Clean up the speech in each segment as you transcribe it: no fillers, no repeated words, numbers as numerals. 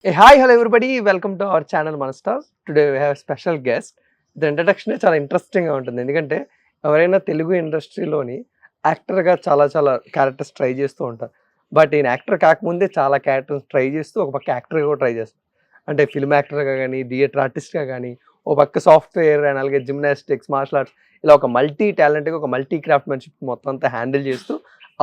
Hi, hello everybody. Welcome to our channel Manstars. Today we have a special guest. The introduction చాలా ఇంట్రెస్టింగ్గా ఉంటుంది. ఎందుకంటే ఎవరైనా తెలుగు ఇండస్ట్రీలోని యాక్టర్గా చాలా క్యారెక్టర్స్ ట్రై చేస్తూ ఉంటారు. బట్ ఈయన యాక్టర్ కాకముందే చాలా క్యారెక్టర్స్ ట్రై చేస్తూ ఒక పక్క యాక్టర్గా కూడా ట్రై చేస్తారు. అంటే ఫిల్మ్ యాక్టర్గా కానీ, థియేటర్ ఆర్టిస్ట్గా కానీ, ఒక పక్క సాఫ్ట్వేర్ అండ్ అలాగే జిమ్నాస్టిక్స్, మార్షల్ ఆర్ట్స్ ఇలా ఒక మల్టీ టాలెంట్గా ఒక మల్టీ క్రాఫ్ట్మెన్షిప్ మొత్తం అంతా హ్యాండిల్ చేస్తూ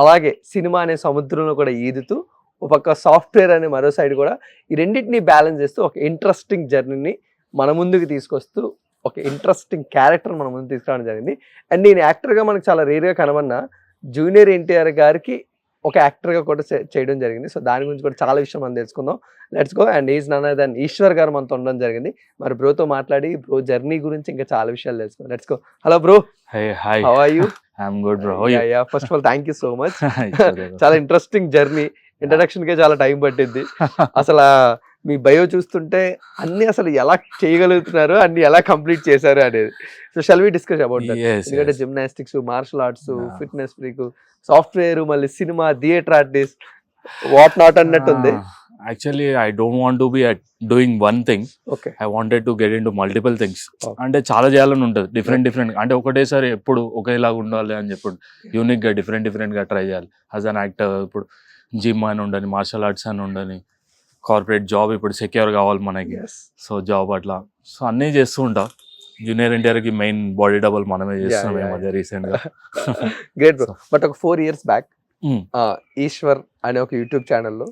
అలాగే సినిమా అనే సముద్రంలో కూడా ఈదుతూ ఒక పక్క సాఫ్ట్వేర్ అనే మరో సైడ్ కూడా ఈ రెండింటిని బ్యాలెన్స్ చేస్తూ ఒక ఇంట్రెస్టింగ్ జర్నీని మన ముందుకు తీసుకొస్తూ ఒక ఇంట్రెస్టింగ్ క్యారెక్టర్ మన ముందు తీసుకురావడం జరిగింది. అండ్ నేను యాక్టర్గా మనకు చాలా రేర్గా కనబడిన జూనియర్ ఎన్టీఆర్ గారికి ఒక యాక్టర్గా కూడా చేయడం జరిగింది. సో దాని గురించి కూడా చాలా విషయం మనం తెలుసుకుందాం. Let's go. And is none other than Ishwar గారు మనతో ఉండడం జరిగింది. మరి బ్రోతో మాట్లాడి బ్రో జర్నీ గురించి ఇంకా చాలా విషయాలు తెలుసుకుందాం. Let's go. Hello bro. Hi. How are you? I'm good, bro. Yeah first of all thank you so much. It's okay, bro. చాలా ఇంట్రెస్టింగ్ జర్నీ. ఇంట్రడక్షన్ కే చాలా టైం పట్టింది. అసలు మీ బయో చూస్తుంటే అన్ని అసలు ఎలా చేయగలుగుతున్నారు, అన్ని ఎలా కంప్లీట్ చేశారు అనేది. So shall we discuss about that. Yes, ఎందుకంటే yes. Gymnastics, martial arts, Yeah. Fitness freak, software, మళ్ళీ cinema, theatre artist, what not అన్నట్టుంది. Actually, I don't want to be doing one thing. Okay. I wanted to get into multiple things. Okay. అంటే చాలా చేయాలని ఉంటుంది. Different అంటే ఒకటేసారి ఎప్పుడు ఒకేలాగా ఉండాలి అని చెప్పి యూనిక్గా డిఫరెంట్గా ట్రై చేయాలి. యాజ్ అన్ యాక్టర్ ఇప్పుడు జిమ్ అని ఉండని, మార్షల్ ఆర్ట్స్ అని ఉండని, కార్పొరేట్ జాబ్ ఇప్పుడు సెక్యూర్ కావాలి మనకి. సో జాబ్ అట్లా సో అన్నీ చేస్తూ ఉంటా. జూనియర్ ఎన్టీఆర్కి మెయిన్ బాడీ డబుల్ మనమే చేస్తున్నాం ఈ మధ్య రీసెంట్గా. Great bro. బట్ ఒక 4 years బ్యాక్ ఈశ్వర్ అనే ఒక యూట్యూబ్ ఛానల్లో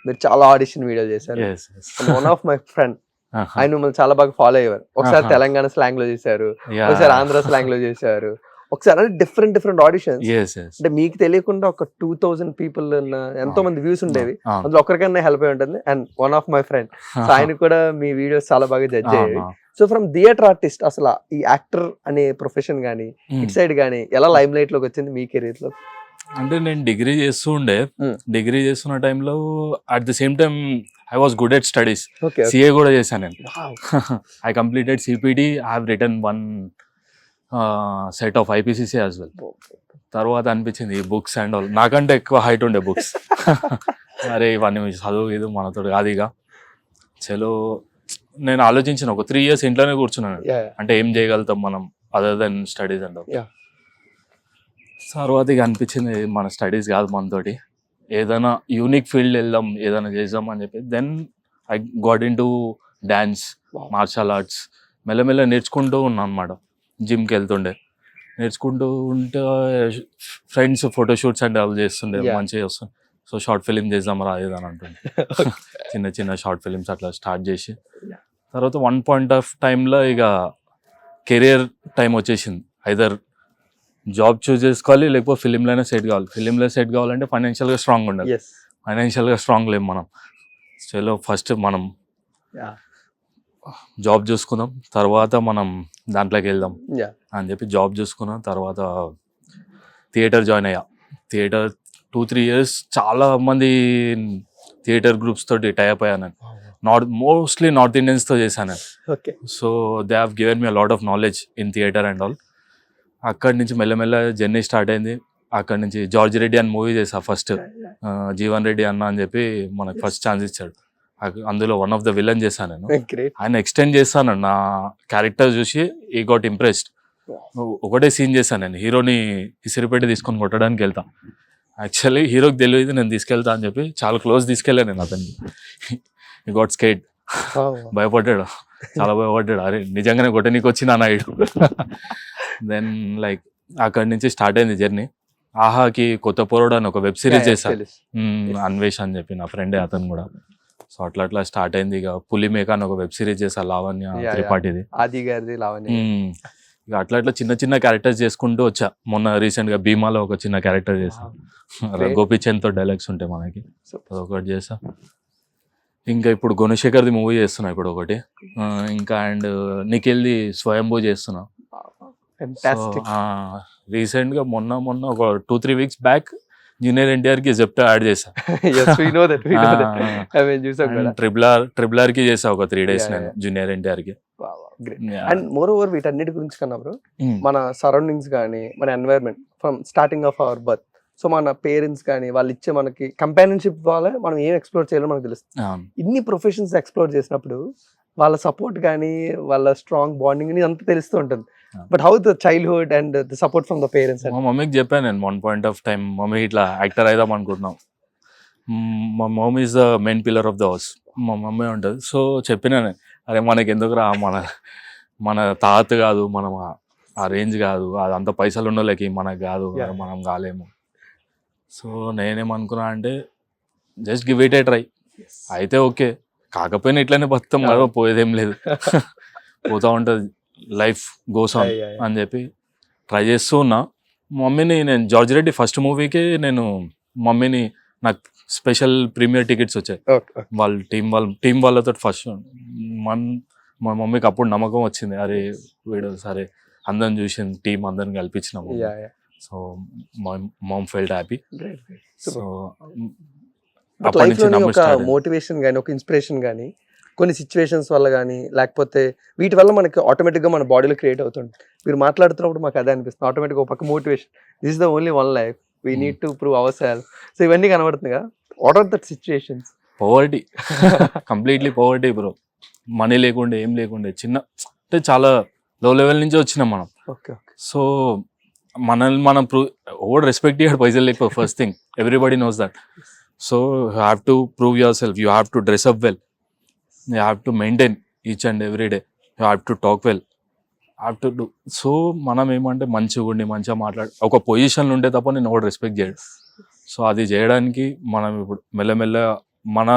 మీరు చాలా ఆడిషన్ వీడియోలు చేశారు. వన్ ఆఫ్ మై ఫ్రెండ్ ఆయన మిమ్మల్ని చాలా బాగా ఫాలో అయ్యేవారు. ఒకసారి తెలంగాణ స్లాంగ్ లో చేశారు, ఒకసారి ఆంధ్ర స్లాంగ్ లో చేశారు, ఒకసారి అంటే డిఫరెంట్ ఆడిషన్స్. అంటే మీకు తెలియకుండా ఒక 2000 పీపుల్ ఎంతో మంది వ్యూస్ ఉండేవి. అందులో ఒకరికన్నా హెల్ప్ అయి ఉంటుంది. And one of my friend ఆయన కూడా మీ వీడియోస్ చాలా బాగా జడ్జ్ అయ్యేవి. సో ఫ్రమ్ థియేటర్ ఆర్టిస్ట్ అసలు ఈ యాక్టర్ అనే ప్రొఫెషన్ గానీ ఇట్ సైడ్ గానీ ఎలా లైమ్ లైట్ లోకి వచ్చింది మీ కెరీర్ లో? అంటే నేను డిగ్రీ చేస్తూ ఉండే. డిగ్రీ చేస్తున్న టైంలో at the same time I was good at studies. CA కూడా చేశాను నేను. I completed CPT. I have return 1 set of IPCC as well. తర్వాత అనిపించింది ఈ బుక్స్ అండ్ ఆల్ నాకంటే ఎక్కువ హైట్ ఉండే బుక్స్. అరే ఇవన్నీ చదువు ఇది మనతో కాదు ఇక. చలో నేను ఆలోచించిన ఒక 3 years ఇంట్లోనే కూర్చున్నాను. అంటే ఏం చేయగలుగుతాం మనం అదర్ దెన్ స్టడీస్ అండ్ తర్వాత ఇక అనిపించింది మన స్టడీస్ కాదు మనతోటి, ఏదైనా యూనిక్ ఫీల్డ్ వెళ్దాం, ఏదైనా చేద్దాం అని చెప్పి then I got into dance, martial arts మెల్లమెల్ల నేర్చుకుంటూ ఉన్నాను అనమాట. జిమ్కి వెళ్తుండే, నేర్చుకుంటూ ఉంటే ఫ్రెండ్స్ ఫోటోషూట్స్ అండ్ అలా చేస్తుండే, మంచిగా వస్తుంది. సో షార్ట్ ఫిలిం చేద్దాం రా ఏదని అంటుండే. చిన్న షార్ట్ ఫిలిమ్స్ అట్లా స్టార్ట్ చేసి తర్వాత వన్ పాయింట్ ఆఫ్ టైంలో ఇక కెరియర్ టైం వచ్చేసింది. ఐదర్ జాబ్ చూస్ చేసుకోవాలి, లేకపోతే ఫిలింలోనే సెట్ కావాలి. ఫిలింలో సెట్ కావాలంటే ఫైనాన్షియల్గా స్ట్రాంగ్ ఉండాలి. ఫైనాన్షియల్గా స్ట్రాంగ్ లేము మనం. చలో ఫస్ట్ మనం జాబ్ చూసుకుందాం, తర్వాత మనం దాంట్లోకి వెళ్దాం అని చెప్పి జాబ్ చూసుకున్నాం. తర్వాత థియేటర్ జాయిన్ అయ్యా. థియేటర్ 2-3 years చాలా మంది థియేటర్ గ్రూప్స్ తోటి టైప్ అయ్యాను. మోస్ట్లీ నార్త్ ఇండియన్స్తో చేశాను. So they have given me lot of knowledge in theatre and all. అక్కడి నుంచి మెల్లమెల్ల జర్నీ స్టార్ట్ అయింది. అక్కడి నుంచి జార్జ్ రెడ్డి అని మూవీ చేసా ఫస్ట్. జీవన్ రెడ్డి అన్న అని చెప్పి మనకు ఫస్ట్ ఛాన్స్ ఇచ్చాడు. అందులో వన్ ఆఫ్ ద విలన్ చేశాను నేను. ఆయన ఎక్స్టెండ్ చేస్తాను నా క్యారెక్టర్ చూసి ఈ గాట్ ఇంప్రెస్డ్. ఒకటే సీన్ చేశాను నేను, హీరోని ఇసిరిపెట్టి తీసుకొని కొట్టడానికి వెళ్తా. యాక్చువల్లీ హీరోకి తెలియదు నేను తీసుకెళ్తా అని చెప్పి చాలా క్లోజ్ తీసుకెళ్ళాను నేను అతన్ని. ఈ గాట్ స్కేట్, భయపడ్డాడు, చాలా భయపడ్డాడు. అరే నిజంగానే కొట్టనీకి వచ్చినా నాయుడు. దెన్ లైక్ అక్కడి నుంచి స్టార్ట్ అయింది జర్నీ. ఆహాకి కొత్త పోరాడు అని ఒక వెబ్ సిరీస్ చేశాను, అన్వేష్ అని చెప్పి నా ఫ్రెండే అతను కూడా. సో అట్లా స్టార్ట్ అయింది. ఇక పులిమేక అని ఒక వెబ్ సిరీస్ చేశా, లావణ్య త్రిపాఠిది. ఇక అట్లా చిన్న క్యారెక్టర్స్ చేసుకుంటూ వచ్చా. మొన్న రీసెంట్ గా భీమాలో ఒక చిన్న క్యారెక్టర్ చేసా. గోపీచంద్తో డైలాగ్స్ ఉంటాయి మనకి, అదొకటి చేసా. ఇంకా ఇప్పుడు గుణశేఖర్ది మూవీ చేస్తున్నా ఇప్పుడు ఒకటి. ఇంకా అండ్ నిఖిల్ది స్వయంభూ చేస్తున్నా. రీసెంట్ గా మొన్న ఒక 2-3 weeks బ్యాక్ జూనియర్ ఎన్టీఆర్ కి జెప్టో యాడ్ చేసా. ట్రిపుల్ ఆర్ కి చేసా ఒక 3 days నేను జూనియర్ ఎన్టీఆర్ కి. అండ్ మోర్ ఓవర్ వీటన్నిటి గురించి కన్నా బ్రో, మన సరౌండింగ్స్ కానీ మన environment from starting of our birth so మన పేరెంట్స్ కానీ వాళ్ళు ఇచ్చే మనకి కంపానియన్షిప్ వల్ల మనం ఏం ఎక్స్ప్లోర్ చేయాలో మనకు తెలుస్తుంది. అవును. ఇన్ని ప్రొఫెషన్స్ ఎక్స్ప్లోర్ చేసినప్పుడు వాళ్ళ సపోర్ట్ కానీ వాళ్ళ స్ట్రాంగ్ బాండింగ్ అంతా తెలుస్తూ ఉంటుంది. But how the childhood and the support from the parents? మా మమ్మీకి చెప్పాను నేను one point of time, mummy ఇట్లా యాక్టర్ అయిదాం అనుకుంటున్నాం. మా mummy is the main pillar of the house. మా మమ్మీ ఉంటుంది. సో చెప్పినాను, అరే మనకి ఎందుకురా, మన తాత కాదు, మనం ఆ రేంజ్ కాదు, అదంత పైసలు ఉన్నోళ్ళకి మనకు కాదు, Yeah. మనం కాలేము. సో నేనేమనుకున్నా అంటే just give it A try, అయితే ఓకే, కాకపోయినా ఇట్లనే బతుకుతాం కదా, పోయేదేం లేదు, పోతా ఉంటుంది లైఫ్ గోస్ ఆన్ అని చెప్పి ట్రై చేస్తూ ఉన్నా. మమ్మీని నేను జార్జ్ రెడ్డి ఫస్ట్ మూవీకి నేను మమ్మీని, నాకు స్పెషల్ ప్రీమియర్ టికెట్స్ వచ్చాయి వాళ్ళ టీం వాళ్ళతో. ఫస్ట్ మా మమ్మీకి అప్పుడు నమ్మకం వచ్చింది, అరే వీడు సరే అందరిని చూసింది, టీం అందరిని కల్పించినాము. So mom felt happy. సో అప్పటి నుంచి ఒక మోటివేషన్ కానీ ఒక ఇన్స్పిరేషన్ కానీ కొన్ని సిచ్యువేషన్స్ వల్ల కానీ లేకపోతే వీటి వల్ల మనకి ఆటోమేటిక్గా మన బాడీలో క్రియేట్ అవుతుంది. మీరు మాట్లాడుతున్నప్పుడు మాకు అదే అనిపిస్తుంది, ఆటోమేటిక్గా ఒక పక్క motivation, this is the only one life, we need to prove our self. So ఇవన్నీ కనబడుతుంది కదా. What are that situations? Poverty, completely poverty bro. Money లేకుండే, ఏం లేకుండే, చిన్న అంటే చాలా లో లెవెల్ నుంచి వచ్చినాం మనం. ఓకే. సో మనల్ని మనం ఓవర్ రెస్పెక్ట్ ఇయ్యాడు పైసలు లేకపోతే, first thing everybody knows that. So you have to prove your self, you have to dress up well, you have to maintain each and every day, you have to talk well, have to do. So మనం ఏమంటే మంచిగా ఉండి మంచిగా మాట్లాడి ఒక పొజిషన్లో ఉంటే తప్ప నేను ఓవర్ రెస్పెక్ట్ చేయడు. సో అది చేయడానికి మనం ఇప్పుడు మెల్లమెల్ల మన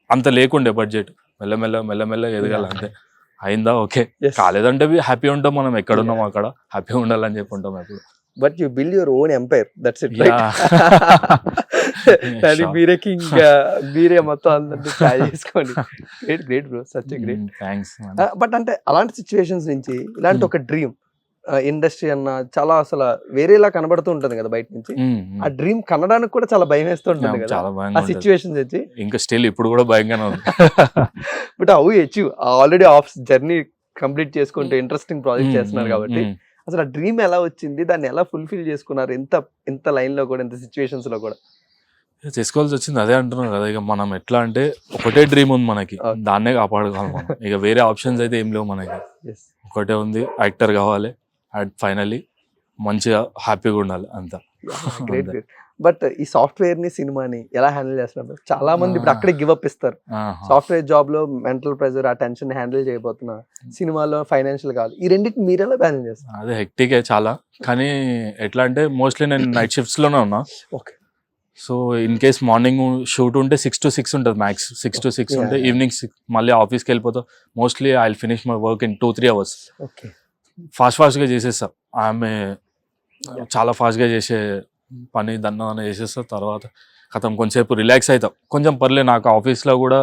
అంత లేకుండే బడ్జెట్, మెల్లమెల్ల ఎదగాలంటే అయిందా ఓకే, కాలేదంటే హ్యాపీ ఉంటాం, మనం ఎక్కడున్నాం అక్కడ హ్యాపీ ఉండాలని చెప్పి ఉంటాం ఎప్పుడు. But you build your own empire, that's it, right? అది మీరే కింగ్, మీరే మొత్తం అందరినీ ట్రై చేసుకోండి. Great bro, such a great. Thanks. But అంటే అలాంటి సిచ్యువేషన్స్ నుంచి ఇలాంటి ఒక డ్రీమ్ ఇండస్ట్రీ అన్న చాలా అసలు వేరేలా కనబడుతూ ఉంటుంది కదా బయట నుంచి, ఆ డ్రీమ్ కనడానికి కూడా చాలా భయం వేస్తూ ఉంటుంది కదా చాలా ఆ భయంగా సిచ్యువేషన్స్ వచ్చి. ఇంకా స్టిల్ ఇప్పుడు కూడా భయంగానే ఉంది. But how you achieve, already of journey complete చేసుకుంటూ ఇంట్రెస్టింగ్ ప్రాజెక్ట్ చేస్తున్నారు కాబట్టి అసలు ఆ డ్రీమ్ ఎలా వచ్చింది, దాన్ని ఎలా ఫుల్ఫిల్ చేసుకున్నారు, ఎంత లైన్ లో కూడా, ఎంత సిచ్యువేషన్స్ లో కూడా చేసుకోవాల్సి వచ్చింది. అదే అంటున్నాను కదా, ఇక మనం ఎట్లా అంటే ఒకటే డ్రీమ్ ఉంది మనకి, దాన్నే కాపాడుకోవాలి మనం. ఇక వేరే ఆప్షన్స్ అయితే ఏం లేవు మనకి, ఒకటే ఉంది, యాక్టర్ కావాలి అండ్ ఫైనల్లీ మంచిగా హ్యాపీగా ఉండాలి అంతా. Great great. బట్ ఈ సాఫ్ట్వేర్ ని సినిమాని ఎలా హ్యాండిల్ చేస్తున్నారు? చాలా మంది ఇప్పుడు అక్కడే గివ్ అప్ ఇస్తారు. సాఫ్ట్వేర్ జాబ్ లో మెంటల్ ప్రెజర్, ఆ టెన్షన్ హ్యాండిల్ చేయబోతున్నా, సినిమాలో ఫైనాన్షియల్ కావాలి, ఈ రెండింటిని మీరు ఎలా బ్యాలెన్స్ చేస్తారు? అదే హెక్టికే చాలా, కానీ ఎట్లా అంటే మోస్ట్లీ నేను నైట్ షిఫ్ట్స్ లోనే ఉన్నా. Okay. So in case morning shoot ఉంటే 6 to 6 ఉంటుంది మ్యాక్స్, 6 to 6 ఉంటే ఈవినింగ్ మళ్ళీ ఆఫీస్కి వెళ్ళిపోతా. Mostly I will finish my work in 2-3 hours. Okay. ఫాస్ట్గా చేసేస్తా. ఆమె చాలా ఫాస్ట్గా చేసే పని దన్న చేసేస్తా. తర్వాత కథం కొంచెంసేపు రిలాక్స్ అవుతాం, కొంచెం పర్లేదు. నాకు ఆఫీస్లో కూడా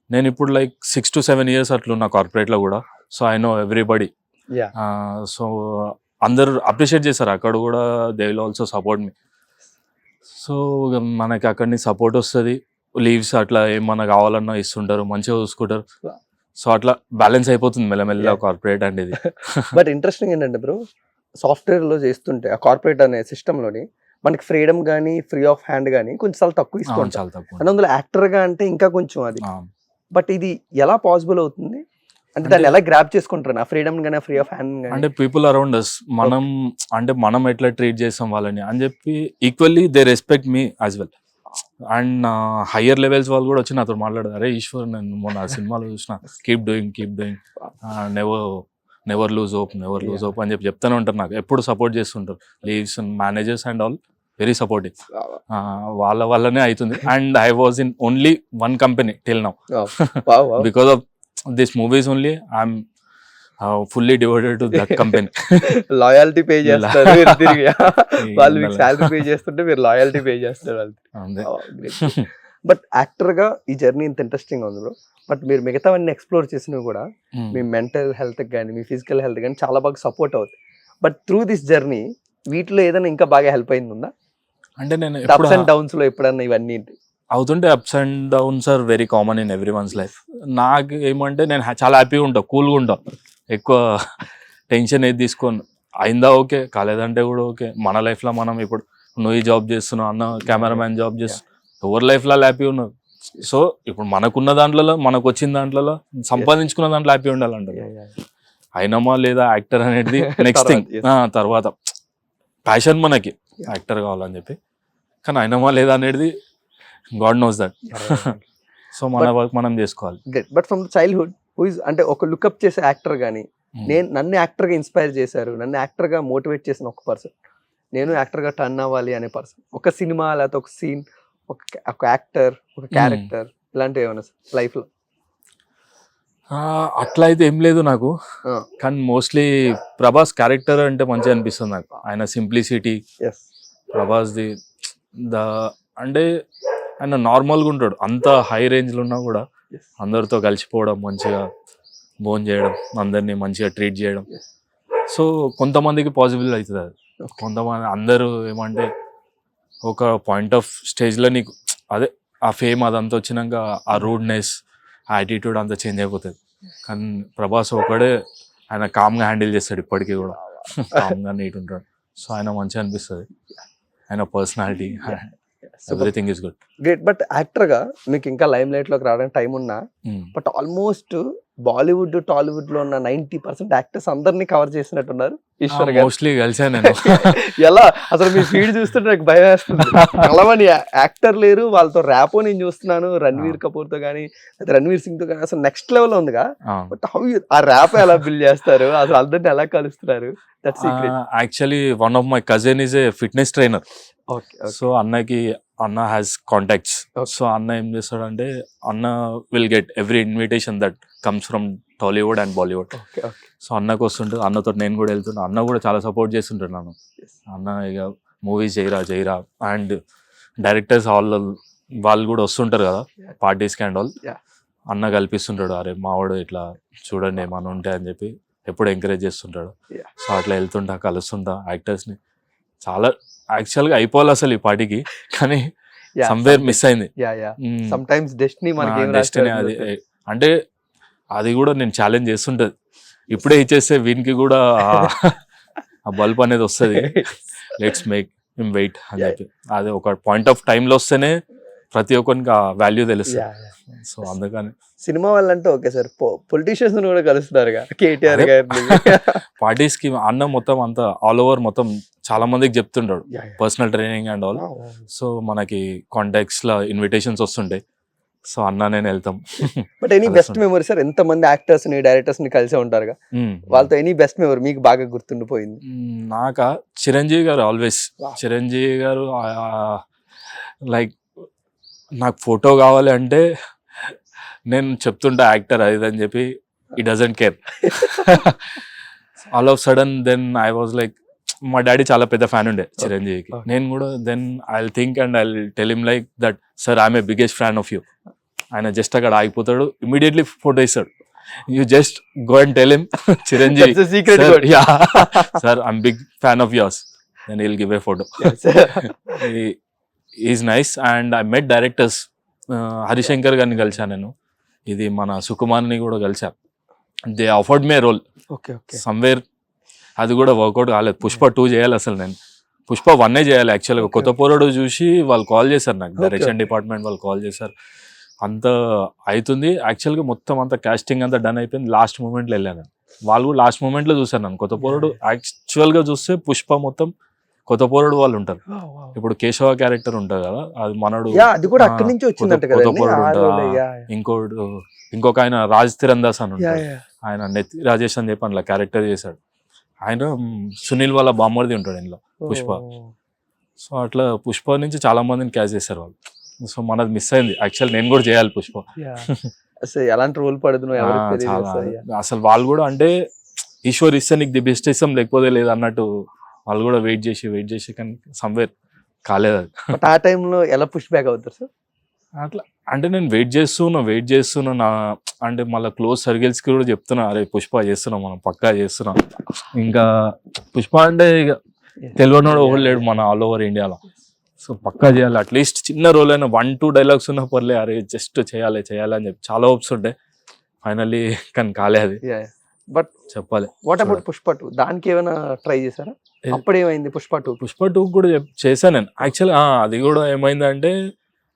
నేను ఇప్పుడు లైక్ 6 to 7 years అట్లున్నా కార్పొరేట్లో కూడా. So I know everybody. So అందరు అప్రిషియేట్ చేస్తారు అక్కడ కూడా, they will also support me. So మనకి అక్కడి నుంచి సపోర్ట్ వస్తుంది, లీవ్స్ అట్లా ఏమన్నా కావాలన్నా ఇస్తుంటారు, మంచిగా చూసుకుంటారు. సో అట్లా బ్యాలెన్స్ అయిపోతుంది మెల్లమెల్ల కార్పొరేట్ అండ్ ఇది. బట్ ఇంట్రెస్టింగ్ ఏంటంటే బ్రో, సాఫ్ట్వేర్ లో చేస్తుంటే ఆ కార్పొరేట్ అనే సిస్టమ్ లోని మనకి ఫ్రీడమ్ కానీ ఫ్రీ ఆఫ్ హ్యాండ్ కానీ కొంచెం చాలా తక్కువ ఇస్తుంది. చాలా తక్కువ. అంటే అందులో యాక్టర్ గా అంటే ఇంకా కొంచెం అది. బట్ ఇది ఎలా పాసిబుల్ అవుతుంది అంటే దాన్ని ఎలా గ్రాప్ చేసుకుంటారు ఆ ఫ్రీడమ్ గానీ ఫ్రీ ఆఫ్ హ్యాండ్? అంటే పీపుల్ అరౌండ్ అస్, మనం అంటే మనం ఎట్లా ట్రీట్ చేస్తాం వాళ్ళని అని చెప్పి equally they respect me as well. And higher levels వాళ్ళు కూడా వచ్చి నాతో మాట్లాడారు, అరే ఈశ్వర్ నేను మొన్న సినిమాలో చూసిన, keep doing never lose hope అని చెప్పి చెప్తానే ఉంటారు. నాకు ఎప్పుడు సపోర్ట్ చేస్తుంటారు, leaves managers and all very supportive. వాళ్ళ వల్లనే అవుతుంది. And I was in only one company till now, because of this movies only I'm fully devoted to that company. Loyalty pay చేస్తారు వాళ్ళు, మీకు సాలరీ పే చేస్తుంటే మీరు loyalty pay చేస్తారు వాళ్ళు. బట్ యాక్టర్ గా ఈ జర్నీ ఇంత ఇంట్రెస్టింగ్ ఉంది బ్రో. బట్ మీరు మిగతావన్నీ ఎక్స్ప్లోర్ చేసినవి కూడా మీ మెంటల్ హెల్త్ కానీ మీ ఫిజికల్ హెల్త్ కానీ చాలా బాగా సపోర్ట్ అవుతుంది. బట్ త్రూ దిస్ జర్నీ వీటిలో ఏదైనా ఇంకా బాగా హెల్ప్ అయింది ఉందా? అంటే నేను అప్స్ అండ్ డౌన్స్ లో ఎప్పుడన్నా ఇవన్నీ అవుతుంటే, ups and downs are very common in every one's life. నాకు ఏమంటే నేను చాలా హ్యాపీగా ఉంటా, కూల్గా ఉంటా, ఎక్కువ టెన్షన్ ఏది తీసుకోను. అయిందా ఓకే, కాలేదంటే కూడా ఓకే. మన లైఫ్లో మనం ఇప్పుడు నువ్వు ఈ జాబ్ చేస్తున్నావు, అన్న కెమెరామ్యాన్ జాబ్ చేస్తున్నావు, ఎవరి లైఫ్లో హ్యాపీ ఉన్నారు. సో ఇప్పుడు మనకున్న దాంట్లో, మనకు వచ్చిన దాంట్లో, సంపాదించుకున్న దాంట్లో హ్యాపీ ఉండాలంటారు. అయినమా లేదా యాక్టర్ అనేది నెక్స్ట్ థింగ్. తర్వాత ప్యాషన్ మనకి యాక్టర్ కావాలని చెప్పి, కానీ అయినమా లేదా అనేది గాడ్ నోస్ దట్. సో మన వర్క్ మనం చేసుకోవాలి. But from childhood who is అంటే ఒక లుకప్ చేసే యాక్టర్ కానీ, నన్ను యాక్టర్గా ఇన్స్పైర్ చేశారు, నన్ను యాక్టర్గా మోటివేట్ చేసిన ఒక పర్సన్, నేను యాక్టర్గా టర్న్ అవ్వాలి అనే పర్సన్, ఒక సినిమా లేకపోతే ఒక సీన్, ఒక యాక్టర్, ఒక క్యారెక్టర్, ఇలాంటివి ఏమైనా లైఫ్లో? అట్లా అయితే ఏం లేదు నాకు, కానీ మోస్ట్లీ ప్రభాస్ క్యారెక్టర్ అంటే మంచిగా అనిపిస్తుంది నాకు. ఆయన సింప్లిసిటీ, ప్రభాస్ది అంటే ఆయన నార్మల్గా ఉంటాడు, అంత హై రేంజ్లో ఉన్నా కూడా అందరితో కలిసిపోవడం, మంచిగా భోజనం చేయడం, అందరినీ మంచిగా ట్రీట్ చేయడం. సో కొంతమందికి పాసిబుల్ అవుతుంది అది. కొంతమంది అందరూ ఏమంటే ఒక పాయింట్ ఆఫ్ స్టేజ్లో నీకు అదే ఆ ఫేమ్ అదంతా వచ్చినాక ఆ రూడ్నెస్, ఆ యాటిట్యూడ్ అంతా చేంజ్ అయిపోతుంది. కానీ ప్రభాస్ ఒకడే ఆయన కామ్గా హ్యాండిల్ చేస్తాడు, ఇప్పటికీ కూడా కామ్గా నీట్ ఉంటాడు. సో ఆయన మంచిగా అనిపిస్తుంది, ఆయన personality, everything is good. Great. But యాక్టర్గా మీకు ఇంకా లైమ్ లైట్లోకి రావడానికి టైం ఉన్నా, బట్ ఆల్మోస్ట్ బాలీవుడ్, టాలీవుడ్ లో ఉన్న 90% యాక్టర్స్ అందరినీ కవర్ చేసినట్టున్నారు ఈశ్వర్ గారు. మోస్ట్లీ కలిసాను నేను. ఎలా అసలు మీ ఫీడ్ చూస్తుంటే నాకు భయం వేస్తుంది. చాలా మంది యాక్టర్ లేరు, వాళ్ళతో ర్యాపో నేను చూస్తున్నాను, రణ్వీర్ కపూర్ తో కానీ, రణ్వీర్ సింగ్ తో కానీ, అసలు నెక్స్ట్ లెవెల్ ఉందిగా. బట్ హౌ ఆ ర్యాప్ ఎలా బిల్డ్ చేస్తారు, అసలు అందరిని ఎలా కలుస్తున్నారు? That's secret. Actually one of my cousin is a fitness trainer. So అన్న హ్యాస్ కాంటాక్ట్స్. సో అన్న ఏం చేస్తాడంటే, అన్న will get every invitation that comes from Tollywood and Bollywood. So అన్నకు వస్తుంటుంది, అన్నతో నేను కూడా వెళ్తున్నా. అన్న కూడా చాలా సపోర్ట్ చేస్తుంటాడు నన్ను. అన్న ఇక మూవీస్ చేయరా అండ్ డైరెక్టర్స్ వాళ్ళు కూడా వస్తుంటారు కదా పార్టీస్కి అండ్ ఆల్. అన్న కల్పిస్తుంటాడు, అరే మావాడు ఇట్లా చూడండి ఏమన్నా ఉంటే అని చెప్పి ఎప్పుడు ఎంకరేజ్ చేస్తుంటాడు. సో అట్లా వెళ్తుంటా, కలుస్తుంటా యాక్టర్స్ని. చాలా యాక్చువల్గా అయిపోవాలి అసలు ఈ పార్టీకి, కానీ సమ్వేర్ మిస్ అయింది. డెస్టినీ అది. అంటే అది కూడా నేను ఛాలెంజ్ చేస్తుంటది, ఇప్పుడే ఇచ్చేస్తే వీనికి కూడా ఆ బల్బ్ అనేది వస్తుంది, లెట్స్ మేక్ హిమ్ వెయిట్ అని చెప్పి. అది ఒక పాయింట్ ఆఫ్ టైంలో వస్తేనే ప్రతి ఒక్కరికి ఆ వాల్యూ తెలుస్తుంది. సో అందుకని సినిమా వాళ్ళంటే ఓకే సార్, పొలిటీషియన్స్ కూడా కలుస్తున్నారు కేటీఆర్ గారిని. పార్టీస్ కి అన్న మొత్తం అంతా ఆల్ ఓవర్ మొత్తం చాలా మందికి చెప్తుంటాడు, personal training and all. So మనకి కాంటాక్ట్స్ లో ఇన్విటేషన్స్ వస్తుంటాయి. సో అన్న నేను వెళ్తాం. But any best memory sir? ఎంత మంది యాక్టర్స్ ని, డైరెక్టర్స్ ని కలిసే ఉంటారుగా, వాళ్ళతో ఎనీ బెస్ట్ మెమరీ మీకు బాగా గుర్తుండిపోయింది? నాకా చిరంజీవి గారు, ఆల్వేస్ చిరంజీవి గారు. లైక్ నాకు ఫోటో కావాలి అంటే నేను చెప్తుంటా యాక్టర్ అది అని చెప్పి, he doesn't care. All of sudden then I was like, మా డాడీ చాలా పెద్ద ఫ్యాన్ ఉండే చిరంజీవికి, నేను కూడా. Then I think and I tell him like that, sir I'm a biggest fan of you. ఆయన జస్ట్ అక్కడ ఆగిపోతాడు, ఇమీడియట్లీ ఫోటో ఇస్తాడు. You just go and tell him, Chiranjeevi sir I'm big fan of yours, then he'll give a photo. Is nice. And I met directors, Harishankar గారిని కలిసాను నేను, ఇది మన సుకుమార్ని కూడా కలిసా. They offered me role somewhere, అది కూడా వర్కౌట్ కాలేదు. పుష్ప 2 చేయాలి అసలు, నేను పుష్ప 1 చేయాలి యాక్చువల్గా. కొత్త పోరాడు చూసి వాళ్ళు కాల్ చేశారు నాకు, డైరెక్షన్ డిపార్ట్మెంట్ వాళ్ళు కాల్ చేశారు. అంత అవుతుంది యాక్చువల్గా, మొత్తం అంతా కాస్టింగ్ అంతా డన్ అయిపోయింది. లాస్ట్ మూమెంట్లో వెళ్ళాను, వాళ్ళు కూడా లాస్ట్ మూమెంట్లో చూసారు నన్ను. కొత్త పోరాడు యాక్చువల్గా చూస్తే పుష్ప మొత్తం కొత్త పోరాడు వాళ్ళు ఉంటారు. ఇప్పుడు కేశవ క్యారెక్టర్ ఉంటుంది కదా, అది మనడు, కొత్త పోరాడు ఉంటుంది. ఇంకొక ఆయన రాజ్ తిరందాస్ అని ఉంటాడు, ఆయన నెత్తి రాజేష్ అని చెప్పి అందులో క్యారెక్టర్ చేశాడు. ఆయన సునీల్ వాళ్ళ బామ్మర్ది ఉంటాడు ఇందులో పుష్ప. సో అట్లా పుష్ప నుంచి చాలా మందిని క్యాచ్ చేశారు వాళ్ళు. సో మనది మిస్ అయింది యాక్చువల్, నేను కూడా చేయాలి పుష్ప. ఎలాంటి రోల్ పడుతున్నావు అసలు. వాళ్ళు కూడా అంటే ఈశ్వర్ ఇస్తే నీకు ది బెస్ట్ ఇస్తాం, లేకపోతే లేదు అన్నట్టు వాళ్ళు కూడా వెయిట్ చేసి కానీ సమ్వేర్ కాలేదు అది. ఆ టైంలో ఎలా పుష్ బ్యాక్ అవుతారు సార్? అట్లా అంటే నేను వెయిట్ చేస్తున్నా నా, అంటే మళ్ళీ క్లోజ్ సర్కిల్స్కి కూడా చెప్తున్నా, అరే పుష్ప చేస్తున్నాం మనం, పక్కా చేస్తున్నాం. ఇంకా పుష్ప అంటే ఇక తెలియనోడు ఎవరు లేడు మన ఆల్ ఓవర్ ఇండియాలో. సో పక్కా చేయాలి, అట్లీస్ట్ చిన్న రోల్ అయినా 1-2 డైలాగ్స్ ఉన్నా పర్లే, అరే జస్ట్ చేయాలి అని చెప్పి చాలా హోప్స్ ఉంటాయి. ఫైనల్లీ కానీ కాలే అది. బట్ చెప్పాలి. వాట్ అబౌట్ పుష్ప 2 దానికి ఏమైనా ట్రై చేశారా? అప్పుడు ఏమైంది పుష్ప 2? పుష్ప 2 కూడా చేశాను నేను యాక్చువల్. అది కూడా ఏమైందంటే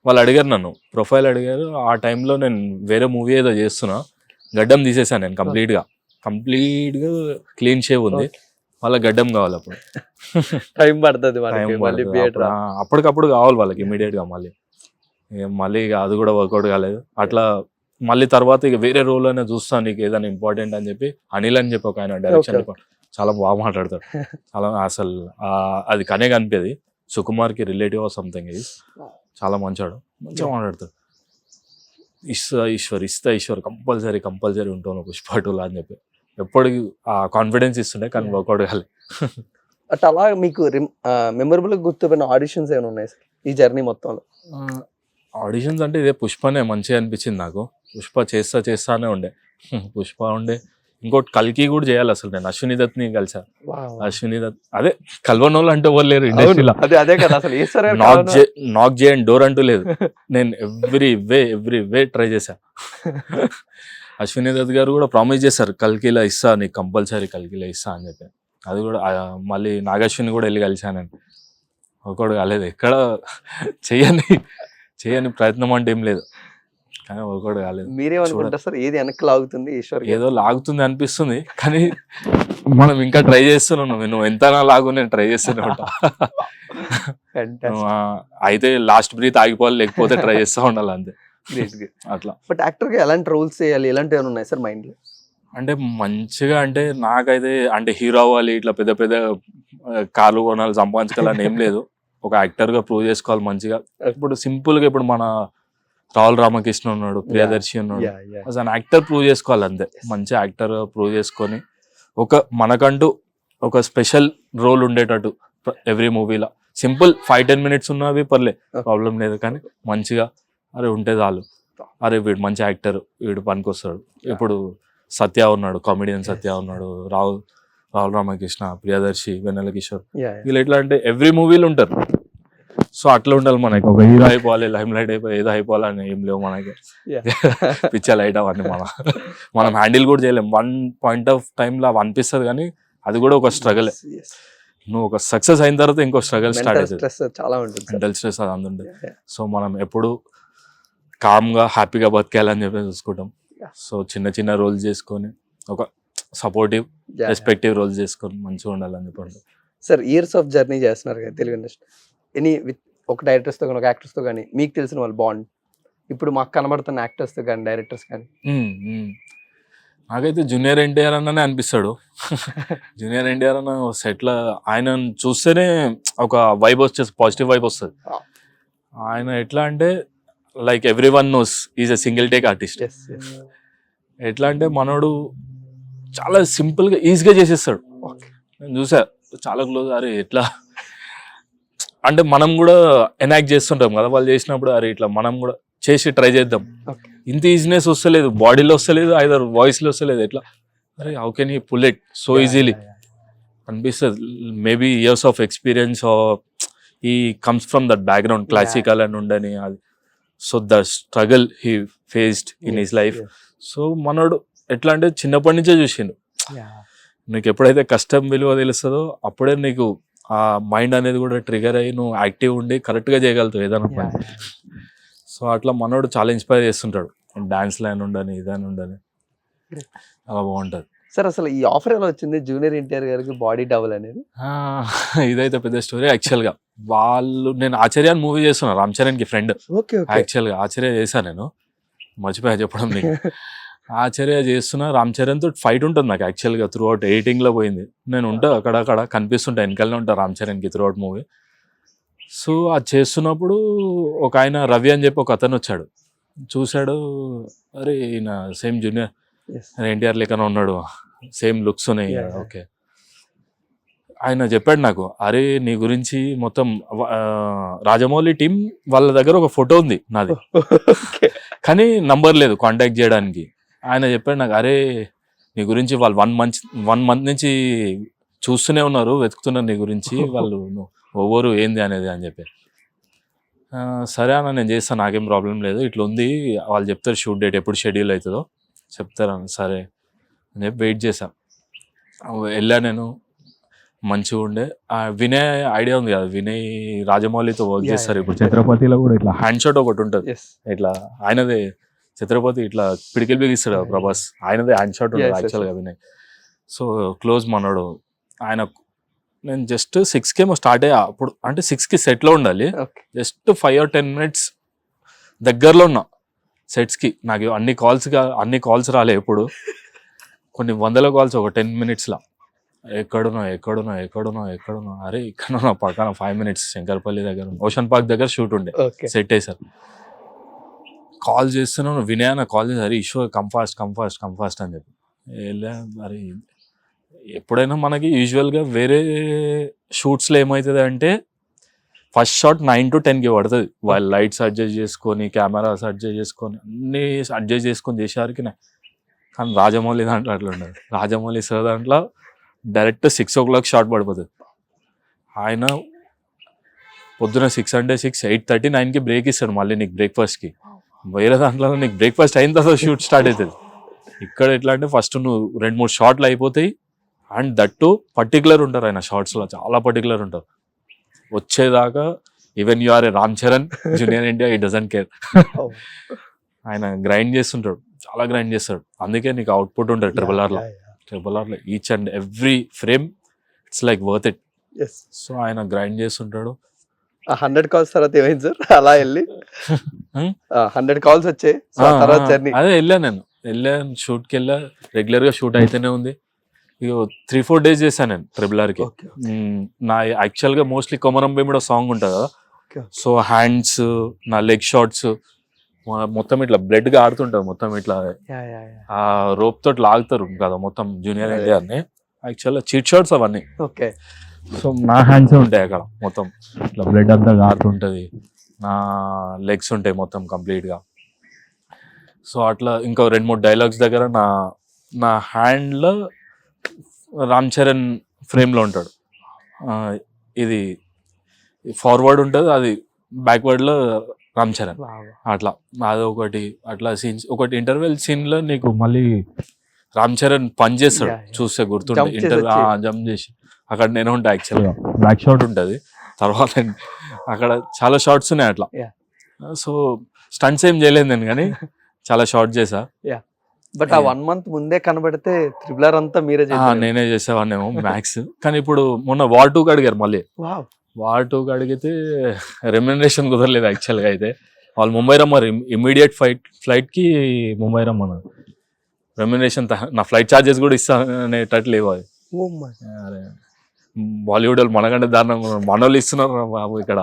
వాళ్ళు అడిగారు నన్ను, ప్రొఫైల్ అడిగారు. ఆ టైంలో నేను వేరే మూవీ ఏదో చేస్తున్నా, గడ్డం తీసేసాను నేను కంప్లీట్గా క్లీన్ షేవ్ ఉంది. వాళ్ళకి గడ్డం కావాలి అప్పుడు. టైం పడుతుంది అప్పటికప్పుడు కావాలి వాళ్ళకి ఇమీడియట్గా. మళ్ళీ అది కూడా వర్కౌట్ కాలేదు. అట్లా మళ్ళీ తర్వాత ఇక వేరే రోల్ అయినా చూస్తాను, నీకు ఏదైనా ఇంపార్టెంట్ అని చెప్పి అనిల్ అని చెప్పి ఒక ఆయన డైరెక్షన్ చాలా బాగా మాట్లాడతాడు. చాలా అసలు అది కనే కనిపేది. సుకుమార్కి రిలేటివ్ ఆఫ్ సంథింగ్. చాలా మంచిగా మాట్లాడతాడు. ఈశ్వర్ కంపల్సరీ ఉంటాను పుష్ప 2 అని చెప్పి ఎప్పటికి ఆ కాన్ఫిడెన్స్ ఇస్తుండే, కానీ వర్కౌట్ కాలేదు. అట్లా అలా మీకు మెమరబుల్ గుర్తుపోయిన ఆడిషన్స్ ఏమైనా ఉన్నాయి సార్ ఈ జర్నీ మొత్తంలో? ఆడిషన్స్ అంటే ఇదే పుష్పనే మంచిగా అనిపించింది నాకు. పుష్ప చేస్తానే ఉండే. పుష్ప ఉండే, ఇంకోటి కల్కి కూడా చేయాలి. అసలు నేను అశ్విని దత్ని కలిసా. అశ్విని దత్ అదే కల్వన్ వాళ్ళు అంటే ఎవరు లేరు ఇండస్ట్రీలో. నాక్ చేయండి డోర్ అంటూ లేదు. నేను ఎవ్రీ వే ట్రై చేశా. అశ్విని దత్ గారు కూడా ప్రామిస్ చేశారు, కల్కిలా ఇస్తా నీకు, కంపల్సరీ కల్కిలా ఇస్తా అని చెప్పి. అది కూడా మళ్ళీ నాగశ్విని కూడా వెళ్ళి కలిశాను నేను. ఒకటి కాలేదు, ఎక్కడ చేయని ప్రయత్నం అంటే ఏం లేదు, కానీ ఒకటి కాలేదు. మీరేమనుకుంటారు సార్, ఏది వెనక్కి లాగుతుంది? ఈశ్వర్ ఏదో లాగుతుంది అనిపిస్తుంది, కానీ మనం ఇంకా ట్రై చేస్తున్నాం. నువ్వు ఎంత లాగు నేను ట్రై చేస్తూనే ఉంటా. అయితే లాస్ట్ బ్రీత్ ఆగిపోవాలి, లేకపోతే ట్రై చేస్తూ ఉండాలి అంతే. అట్లా. బట్ యాక్టర్ గా ఎలాంటి రోల్స్ చేయాలి, ఎలాంటి ఏమైనా ఉన్నాయి సార్ మైండ్ లో? అంటే మంచిగా అంటే నాకైతే అంటే హీరో అవ్వాలి, ఇట్లా పెద్ద పెద్ద కార్లు కొనాలి, సంపాదించుకోవాలని ఏం లేదు. ఒక యాక్టర్ గా ప్రూవ్ చేసుకోవాలి మంచిగా. ఇప్పుడు సింపుల్ గా ఇప్పుడు మన రాహుల్ రామకృష్ణ ఉన్నాడు, ప్రియదర్శి ఉన్నాడు, అసలు యాక్టర్ ప్రూవ్ చేసుకోవాలి అంతే. మంచి యాక్టర్ ప్రూవ్ చేసుకొని మనకంటూ ఒక స్పెషల్ రోల్ ఉండేటట్టు ఎవ్రీ మూవీలో. సింపుల్ 5-10 minutes ఉన్నవి పర్లే, ప్రాబ్లం లేదు, కానీ మంచిగా అరే ఉంటే చాలు. అరే వీడు మంచి యాక్టర్, వీడు పనికొస్తాడు. ఇప్పుడు సత్య ఉన్నాడు, కామెడియన్ సత్య ఉన్నాడు, రాహుల్ రామకృష్ణ, ప్రియదర్శి, వెన్నెల కిషోర్, వీళ్ళు ఎట్లా అంటే ఎవ్రీ మూవీలో ఉంటారు. సో అట్లా ఉండాలి మనకి. ఒక హీరో అయిపోవాలి, లైమ్ లైట్ అయిపోయి ఏదో అయిపోవాలని ఏం లేవు మనకి. పిక్చర్ లైట్ అవన్నీ మనం హ్యాండిల్ కూడా చేయలేం. వన్ పాయింట్ ఆఫ్ టైంలో అవి అనిపిస్తుంది, కానీ అది కూడా ఒక స్ట్రగల్. నువ్వు ఒక సక్సెస్ అయిన తర్వాత ఇంకో స్ట్రగల్ స్టార్ట్ అవుతుంది, చాలా ఉంటుంది, మెంటల్ స్ట్రెస్ అది అందుంటుంది. సో మనం ఎప్పుడు కామ్గా హ్యాపీగా బతికేయాలని చెప్పి చూసుకుంటాం. సో చిన్న చిన్న రోల్స్ చేసుకొని ఒక సపోర్టివ్ రెస్పెక్టివ్ రోల్స్ చేసుకొని మంచిగా ఉండాలని చెప్పండి. సార్ ఇయర్స్ ఆఫ్ జర్నీ చేస్తున్నారు కదా తెలుగు ఇండస్ట్రీ, ఒక డైరెక్టర్స్తో కానీ ఒక యాక్టర్స్తో కానీ మీకు తెలిసిన వాళ్ళు బాండ్, ఇప్పుడు మాకు కనబడుతున్న యాక్టర్స్తో కానీ డైరెక్టర్స్ కానీ? నాకైతే జూనియర్ ఎన్టీఆర్ అన్ననే అనిపిస్తాడు. జూనియర్ ఎన్టీఆర్ అన్న సెట్లో ఆయన చూస్తేనే ఒక వైబ్ వచ్చేసి, పాజిటివ్ వైబ్ వస్తుంది. ఆయన ఎట్లా అంటే like every one knows is a single take artist. ఎట్లా అంటే మనోడు చాలా సింపుల్గా ఈజీగా చేసేస్తాడు. నేను చూసా చాలా క్లోజ్. అరే ఎట్లా అంటే మనం కూడా ఎనాక్ట్ చేస్తుంటాం కదా, వాళ్ళు చేసినప్పుడు అరే ఇట్లా మనం కూడా చేసి ట్రై చేద్దాం. ఇంత ఈజీనెస్ వస్తలేదు, బాడీలో వస్తలేదు, ఐదర్ వాయిస్లో వస్తలేదు. ఎట్లా అరే how can he pull it so easily అనిపిస్తుంది. Maybe years of experience, he comes from that background, classical అని ఉండని అది. So the struggle he faced in his life. So మనోడు ఎట్లా అంటే చిన్నప్పటి నుంచే చూసిండు. నీకు ఎప్పుడైతే కష్టం విలువ తెలుస్తుందో అప్పుడే నీకు ఆ మైండ్ అనేది కూడా ట్రిగర్ అయ్యి నువ్వు యాక్టివ్ ఉండి కరెక్ట్గా చేయగలుగుతావు ఏదైనా పని. సో అట్లా మనోడు చాలా ఇన్స్పైర్ చేస్తుంటాడు. డాన్స్ లైన్ ఉండని ఇదని ఉండని చాలా బాగుంటుంది. సార్ అసలు ఈ ఆఫర్ ఎలా వచ్చింది జూనియర్ ఎన్టీఆర్ గారికి బాడీ డబుల్ అనేది? ఇదైతే పెద్ద స్టోరీ. యాక్చువల్గా నేను ఆచార్యాన్ని మూవీ చేస్తున్నా, రామ్ చరణ్కి ఫ్రెండ్. యాక్చువల్గా ఆచార్య చేశాను, నేను మర్చిపోయా చెప్పడం నీకు. ఆచార్య చేస్తున్నా, రామ్ చరణ్తో ఫైట్ ఉంటుంది నాకు యాక్చువల్గా. త్రూ అవుట్ ఎడిటింగ్లో పోయింది. నేను ఉంటా అక్కడక్కడ కనిపిస్తుంటా, వెనకాలనే ఉంటా రామ్ చరణ్కి త్రూ అవుట్ మూవీ. సో అది చేస్తున్నప్పుడు ఒక ఆయన రవి అని చెప్పి ఒక అతను వచ్చాడు, చూశాడు. అరే ఈయన సేమ్ జూనియర్ ఎన్టీఆర్ లెక్కన ఉన్నాడు, సేమ్ లుక్స్ ఉన్నాయి. ఓకే, ఆయన చెప్పాడు నాకు, అరే నీ గురించి మొత్తం రాజమౌళి టీం వాళ్ళ దగ్గర ఒక ఫోటో ఉంది నాది, కానీ నంబర్ లేదు కాంటాక్ట్ చేయడానికి. ఆయన చెప్పాడు నాకు, అరే నీ గురించి వాళ్ళు 1 month నుంచి చూస్తూనే ఉన్నారు, వెతుకుతున్నారు నీ గురించి, వాళ్ళు ఎవరు ఏంది అనేది అని చెప్పి. సరే అన్న నేను చేస్తాను, నాకేం ప్రాబ్లం లేదు, ఇట్లా ఉంది, వాళ్ళు చెప్తారు షూట్ డేట్ ఎప్పుడు షెడ్యూల్ అవుతుందో చెప్తారు. సరే అని చెప్పి వెయిట్ చేశా. వెళ్ళా నేను, మంచిగా ఉండే. వినయ్ ఐడియా ఉంది కదా, వినయ్ రాజమౌళితో వర్క్ చేస్తారు ఇప్పుడు. ఛత్రపతిలో కూడా ఇట్లా హ్యాండ్ షాట్ ఒకటి ఉంటుంది, ఇట్లా ఆయనదే. ఛత్రపతి ఇట్లా పిడికిలు బిగిస్తాడు ప్రభాస్, ఆయనదే హ్యాండ్ షాట్ ఉంటుంది యాక్చువల్గా వినయ్. సో క్లోజ్ మనోడు ఆయన. నేను జస్ట్ 6కి స్టార్ట్ అయ్యా అప్పుడు, అంటే 6కి సెట్లో ఉండాలి. జస్ట్ 5 or 10 minutes దగ్గరలో ఉన్నా సెట్స్కి. నాకు అన్ని కాల్స్ రాలే ఎప్పుడు, కొన్ని వందల కాల్స్ ఒక 10 minutesలో. ఎక్కడున్నా అరే ఇక్కడ పక్కన 5 minutes శంకర్పల్లి దగ్గర ఓషన్ పార్క్ దగ్గర షూట్ ఉండే, సెట్ వేసారు. కాల్ చేస్తున్నాను, వినయ్ నా కాల్ చేసి అరే ఈశ్వర్ కమ్ ఫాస్ట్ అని చెప్పి వెళ్ళా. మరి ఎప్పుడైనా మనకి యూజువల్గా వేరే షూట్స్లో ఏమవుతుంది అంటే ఫస్ట్ షాట్ 9 to 10కి పడుతుంది. వాళ్ళు లైట్స్ అడ్జస్ట్ చేసుకొని, కెమెరాస్ అడ్జస్ట్ చేసుకొని, అన్నీ అడ్జస్ట్ చేసుకొని చేసేవారికి. కానీ రాజమౌళి దాంట్లో అట్లా ఉండదు. రాజమౌళి సార్ దాంట్లో డైరెక్ట్ 6 o'clock షార్ట్ పడిపోతుంది. ఆయన పొద్దున 6 అంటే 6, 8:30, 9కి బ్రేక్ ఇస్తాడు మళ్ళీ నీకు బ్రేక్ఫాస్ట్కి. వేరే దాంట్లో నీకు బ్రేక్ఫాస్ట్ అయిన తర్వాత షూట్ స్టార్ట్ అవుతుంది. ఇక్కడ ఎట్లా అంటే ఫస్ట్ నువ్వు 2-3 షాట్లు అయిపోతాయి. అండ్ దట్టు పర్టికులర్ ఉంటారు ఆయన షార్ట్స్లో, చాలా పర్టికులర్ ఉంటారు. వచ్చేదాకా even you are a Ram Charan junior India, he doesn't care. ఆయన గ్రైండ్ చేస్తుంటాడు, చాలా గ్రైండ్ చేస్తాడు. అందుకే నీకు అవుట్పుట్ ఉంటుంది ట్రిపుల్ ఆర్లో. Each and every frame it's like worth it. So ఆయన గ్రైండ్ చేస్తుంటాడు. 100 calls తర్వాత ఏమైంది సార్? అలా వెళ్ళి 100 calls వచ్చాయి తర్వాత జర్నీ. అదే వెళ్ళాను షూట్కి వెళ్ళా. రెగ్యులర్గా షూట్ అయితేనే ఉంది. ఇక 3-4 days చేశాను నేను ట్రిపుల్ ఆర్కి. నా యాక్చువల్గా మోస్ట్లీ కొమరం భీముడో సాంగ్ ఉంటుంది కదా, సో హ్యాండ్స్, నా లెగ్ షాట్స్ మొత్తం ఇట్లా బ్లడ్ గా ఆడుతుంటారు. మొత్తం ఇట్లా ఆ రోప్ తోటి లాగుతారు కదా మొత్తం జూనియర్ ఇండియాని. యాక్చువల్గా చీట్ షాట్స్ అవన్నీ. సో నా హ్యాండ్స్ ఉంటాయి అక్కడ, మొత్తం ఇట్లా బ్లడ్ అంతా ఆడుతుంటది. నా లెగ్స్ ఉంటాయి మొత్తం కంప్లీట్ గా. సో అట్లా ఇంకో 2-3 డైలాగ్స్ దగ్గర నా హ్యాండ్ లో రామ్ చరణ్ ఫ్రేమ్ లో ఉంటాడు. ఇది ఫార్వర్డ్ ఉంటుంది, అది బ్యాక్వర్డ్ లో రామ్ చరణ్. అట్లా అదొకటి. అట్లా సీన్స్ ఒకటి ఇంటర్వెల్ సీన్ లో నీకు మళ్ళీ రామ్ చరణ్ పని చేస్తాడు చూస్తే గుర్తుంటే, జంప్ చేసి అక్కడ నేను ఉంటా. యాక్చువల్గా బ్యాక్ షాట్ ఉంటుంది, తర్వాత అక్కడ చాలా షార్ట్స్ ఉన్నాయి అట్లా. సో స్టంట్స్ ఏం చేయలేదు నేను, కానీ చాలా షార్ట్ చేసా. బట్ ఆ 1 month ముందే కనబడితే త్రిబుల్ ఆర్ అంతా మీరే నేనే చేసేవాడినేమో మ్యాక్స్. కానీ ఇప్పుడు మొన్న వార్ 2కి అడిగారు మళ్ళీ. వార్ 2కి అడిగితే రెమ్యునరేషన్ కుదరలేదు యాక్చువల్గా. అయితే వాళ్ళు ముంబై రమ్మన్నారు, ఇమీడియట్ ఫ్లైట్కి ముంబై రమ్మన్నారు. రెమ్యునరేషన్ నా ఫ్లైట్ ఛార్జెస్ కూడా ఇస్తానేటట్లు లేవు. అది బాలీవుడ్ వాళ్ళు మనకంటే దారుణంగా మనోళ్ళు ఇస్తున్నారు బాబు. ఇక్కడ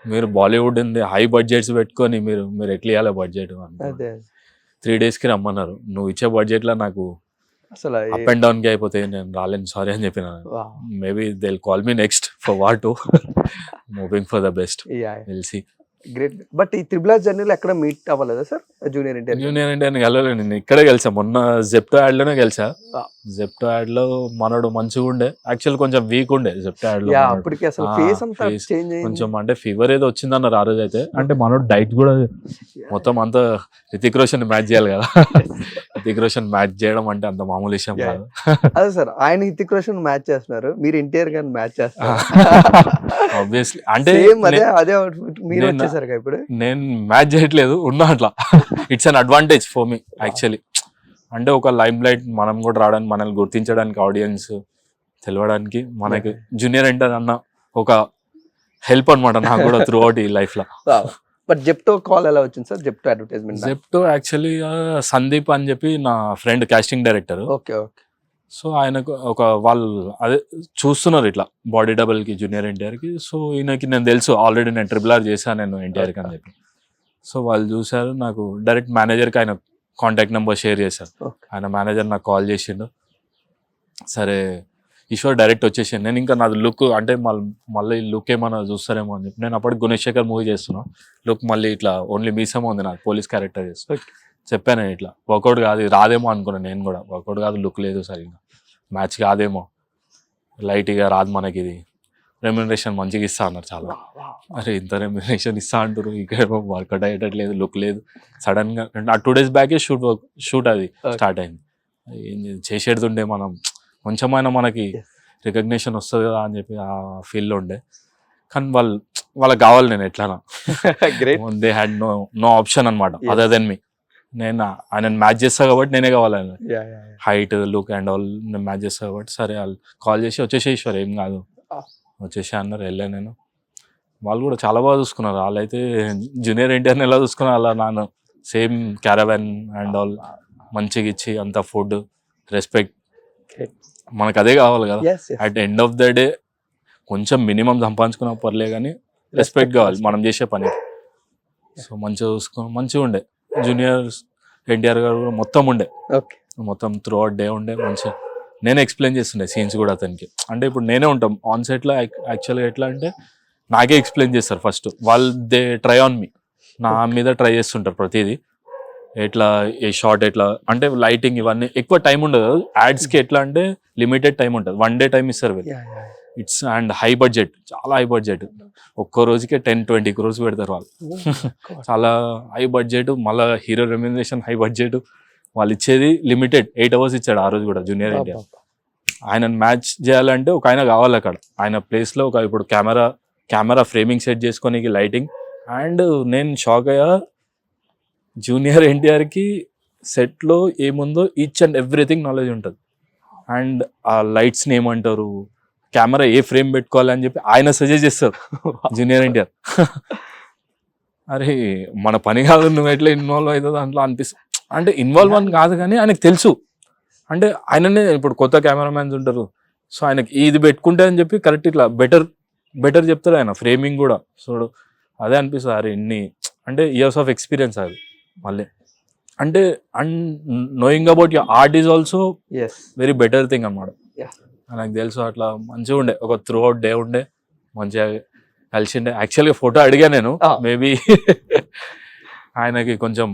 మీరు బాలీవుడ్ ఉంది, హై బడ్జెట్స్ పెట్టుకొని మీరు ఎట్లా ఇవ్వాలి బడ్జెట్? 3 daysకి రమ్మన్నారు. నువ్వు ఇచ్చే బడ్జెట్లో నాకు అసలు అప్ అండ్ డౌన్కి అయిపోతే నేను రాలేను, సారీ అని చెప్పిన. Maybe they will call me next for war 2. Moving for the best, will see. Great. But ఈ త్రిబుల్ ఆర్ జర్నీలో ఎక్కడ మీట్ అవ్వలేదా సార్ జూనియర్ ఇండియాని గెలవలేదు. నేను ఇక్కడే గెలిచా, మొన్న జెప్టో యాడ్ లోనే గెలిచా. జెప్టో యాడ్ లో మనోడు మంచిగా ఉండే, యాక్చువల్ కొంచెం వీక్ ఉండే జెప్టో యాడ్ లో. కొంచెం అంటే ఫీవర్ ఏదో వచ్చిందన్నారు ఆ రోజు. అయితే అంటే మనోడు డైట్ కూడా మొత్తం అంతా రితిక్ రోషన్ మ్యాచ్ చేయాలి కదా. రితిక్ రోషన్ మ్యాచ్ చేయడం అంటే అంత మామూలు విషయం కాదు. అదే సార్, ఆయన రితిక్ రోషన్ మ్యాచ్ చేస్తున్నారు, మీరు ఎన్టీఆర్ గారిని మ్యాచ్ చేస్తారు. ఆబ్వియస్లీ అంటే అదే మీరు వచ్చేసారు ఇప్పుడు. నేను మ్యాచ్ చేయట్లేదు, ఉన్నా అట్లా. It's an advantage for me actually. అంటే ఒక లైమ్ లైట్ మనం కూడా రావడానికి, మనల్ని గుర్తించడానికి, ఆడియన్స్ తెలవడానికి మనకి జూనియర్ ఎన్టీఆర్ అన్న ఒక హెల్ప్ అనమాట నాకు కూడా త్రూ అవుట్ ఈ లైఫ్ లో. బట్ జెప్టో కాల్ ఎలా వచ్చింది sir? Zepto advertisement. Zepto actually Sandeep అని చెప్పి నా friend casting director. Okay okay. So ఆయనకు వాళ్ళు అదే చూస్తున్నారు ఇట్లా బాడీ డబుల్కి జూనియర్ ఎన్టీఆర్కి. సో ఈయనకి నేను తెలుసు ఆల్రెడీ నేను ట్రిపుల్ ఆర్ చేశాను నేను ఎన్టీఆర్కి అని చెప్పి. సో వాళ్ళు చూశారు, నాకు డైరెక్ట్ మేనేజర్కి ఆయన కాంటాక్ట్ నెంబర్ షేర్ చేశారు. ఆయన మేనేజర్ నాకు కాల్ చేసిండు. సరే ఈశ్వర్ డైరెక్ట్ వచ్చేసాను. నేను ఇంకా నాది లుక్ అంటే మళ్ళీ లుక్ ఏమన్నా చూస్తారేమో అని చెప్పి, నేను అప్పటికి గుణశేఖర్ మూవీ చేస్తున్నా. లుక్ మళ్ళీ ఇట్లా ఓన్లీ మీసమో ఉంది నాకు, పోలీస్ క్యారెక్టర్ చేస్తా. చెప్పాను ఇట్లా వర్కౌట్ కాదు, రాదేమో అనుకున్నాను నేను కూడా. వర్కౌట్ కాదు, లుక్ లేదు సరిగ్గా, మ్యాచ్ కాదేమో, లైట్గా రాదు మనకి, ఇది రెమ్యునరేషన్ మంచిగా ఇస్తా అన్నారు. చాలా అరే ఇంత రెమ్యునరేషన్ ఇస్తా అంటారు, ఇక్కడ వర్కౌట్ అయ్యేటట్లేదు, లుక్ లేదు. సడన్గా ఆ 2 days బ్యాకే షూట్ అది స్టార్ట్ అయింది. చేసేడుతుండే మనం కొంచెమైనా మనకి రికగ్నిషన్ వస్తుంది కదా అని చెప్పి ఆ ఫీల్డ్లో ఉండే. కానీ వాళ్ళకి కావాలి నేను ఎట్లానా. Great. They had no option అనమాట అదర్ దెన్ మీ. నేను ఆయన మ్యాచ్ చేస్తా కాబట్టి నేనే కావాలి. ఆయన హైట్ లుక్ అండ్ ఆల్ నేను మ్యాచ్ చేస్తా కాబట్టి సరే వాళ్ళు కాల్ చేసి వచ్చేసేసారు, ఏం కాదు వచ్చేసా అన్నారు. వెళ్ళాను నేను. వాళ్ళు కూడా చాలా బాగా చూసుకున్నారు. వాళ్ళైతే జూనియర్ ఎన్టీఆర్ని ఎలా చూసుకున్నారు అలా నాన్న సేమ్ క్యారవాన్ అండ్ ఆల్ మంచిగా ఇచ్చి అంత ఫుడ్ రెస్పెక్ట్ మనకు అదే కావాలి కదా. At end of the day కొంచెం మినిమం సంపాదించుకున్నా పర్లే కానీ రెస్పెక్ట్ కావాలి మనం చేసే పని. సో మంచిగా చూసుకుని మంచిగా ఉండే. జూనియర్ ఎన్టీఆర్ గారు కూడా మొత్తం ఉండే, మొత్తం త్రూ అవుట్ డే ఉండే. మంచిగా నేనే ఎక్స్ప్లెయిన్ చేస్తుండే సీన్స్ కూడా అతనికి. అంటే ఇప్పుడు నేనే ఉంటాం ఆన్ సెట్లో యాక్చువల్గా ఎట్లా అంటే నాకే ఎక్స్ప్లెయిన్ చేస్తారు ఫస్ట్. వాళ్ళు దే ట్రై ఆన్ మీ, నా మీద ట్రై చేస్తుంటారు ప్రతిదీ. ఎట్లా ఏ షార్ట్ ఎట్లా అంటే లైటింగ్ ఇవన్నీ ఎక్కువ టైం ఉండదు. యాడ్స్కి ఎట్లా అంటే లిమిటెడ్ టైం ఉంటుంది, 1 day టైం ఇస్తారు వీళ్ళు. ఇట్స్ అండ్ హై బడ్జెట్, చాలా హై బడ్జెట్. ఒక్కో రోజుకే 10-20 crores పెడతారు వాళ్ళు. చాలా హై బడ్జెట్. మళ్ళీ హీరో రెమ్యునరేషన్ హై బడ్జెట్. వాళ్ళు ఇచ్చేది లిమిటెడ్ 8 hours ఇచ్చాడు ఆ రోజు కూడా జూనియర్ ఎన్టీఆర్. ఆయన మ్యాచ్ చేయాలంటే ఒక ఆయన కావాలి అక్కడ. ఆయన ప్లేస్లో ఒక ఇప్పుడు కెమెరా ఫ్రేమింగ్ సెట్ చేసుకొని లైటింగ్. అండ్ నేను షాక్ అయ్యా, జూనియర్ ఎన్టీఆర్కి సెట్లో ఏముందో ఈచ్ అండ్ ఎవ్రీథింగ్ నాలెడ్జ్ ఉంటుంది. అండ్ ఆ లైట్స్ని ఏమంటారు, కెమెరా ఏ ఫ్రేమ్ పెట్టుకోవాలని చెప్పి ఆయన సజెస్ట్ చేస్తారు జూనియర్ ఎన్టీఆర్. అరే మన పని కాదు, నువ్వు ఎట్లా ఇన్వాల్వ్ అవుతుంది దాంట్లో అనిపిస్తుంది. అంటే ఇన్వాల్వ్ అని కాదు కానీ ఆయనకు తెలుసు. అంటే ఆయననే ఇప్పుడు కొత్త కెమెరామ్యాన్స్ ఉంటారు, సో ఆయనకి ఇది పెట్టుకుంటే అని చెప్పి కరెక్ట్ ఇట్లా బెటర్ చెప్తారు ఆయన. ఫ్రేమింగ్ కూడా చూడు అదే అనిపిస్తుంది. అరే ఇన్ని అంటే ఇయర్స్ ఆఫ్ ఎక్స్పీరియన్స్ అది. మళ్ళీ అంటే and knowing about your art is also very better thing అన్నమాట. నాకు తెలుసు. అట్లా మంచిగా ఉండే, ఒక త్రూ అవుట్ డే ఉండే, మంచిగా కలిసిండే. యాక్చువల్గా ఫోటో అడిగా నేను, మేబీ ఆయనకి కొంచెం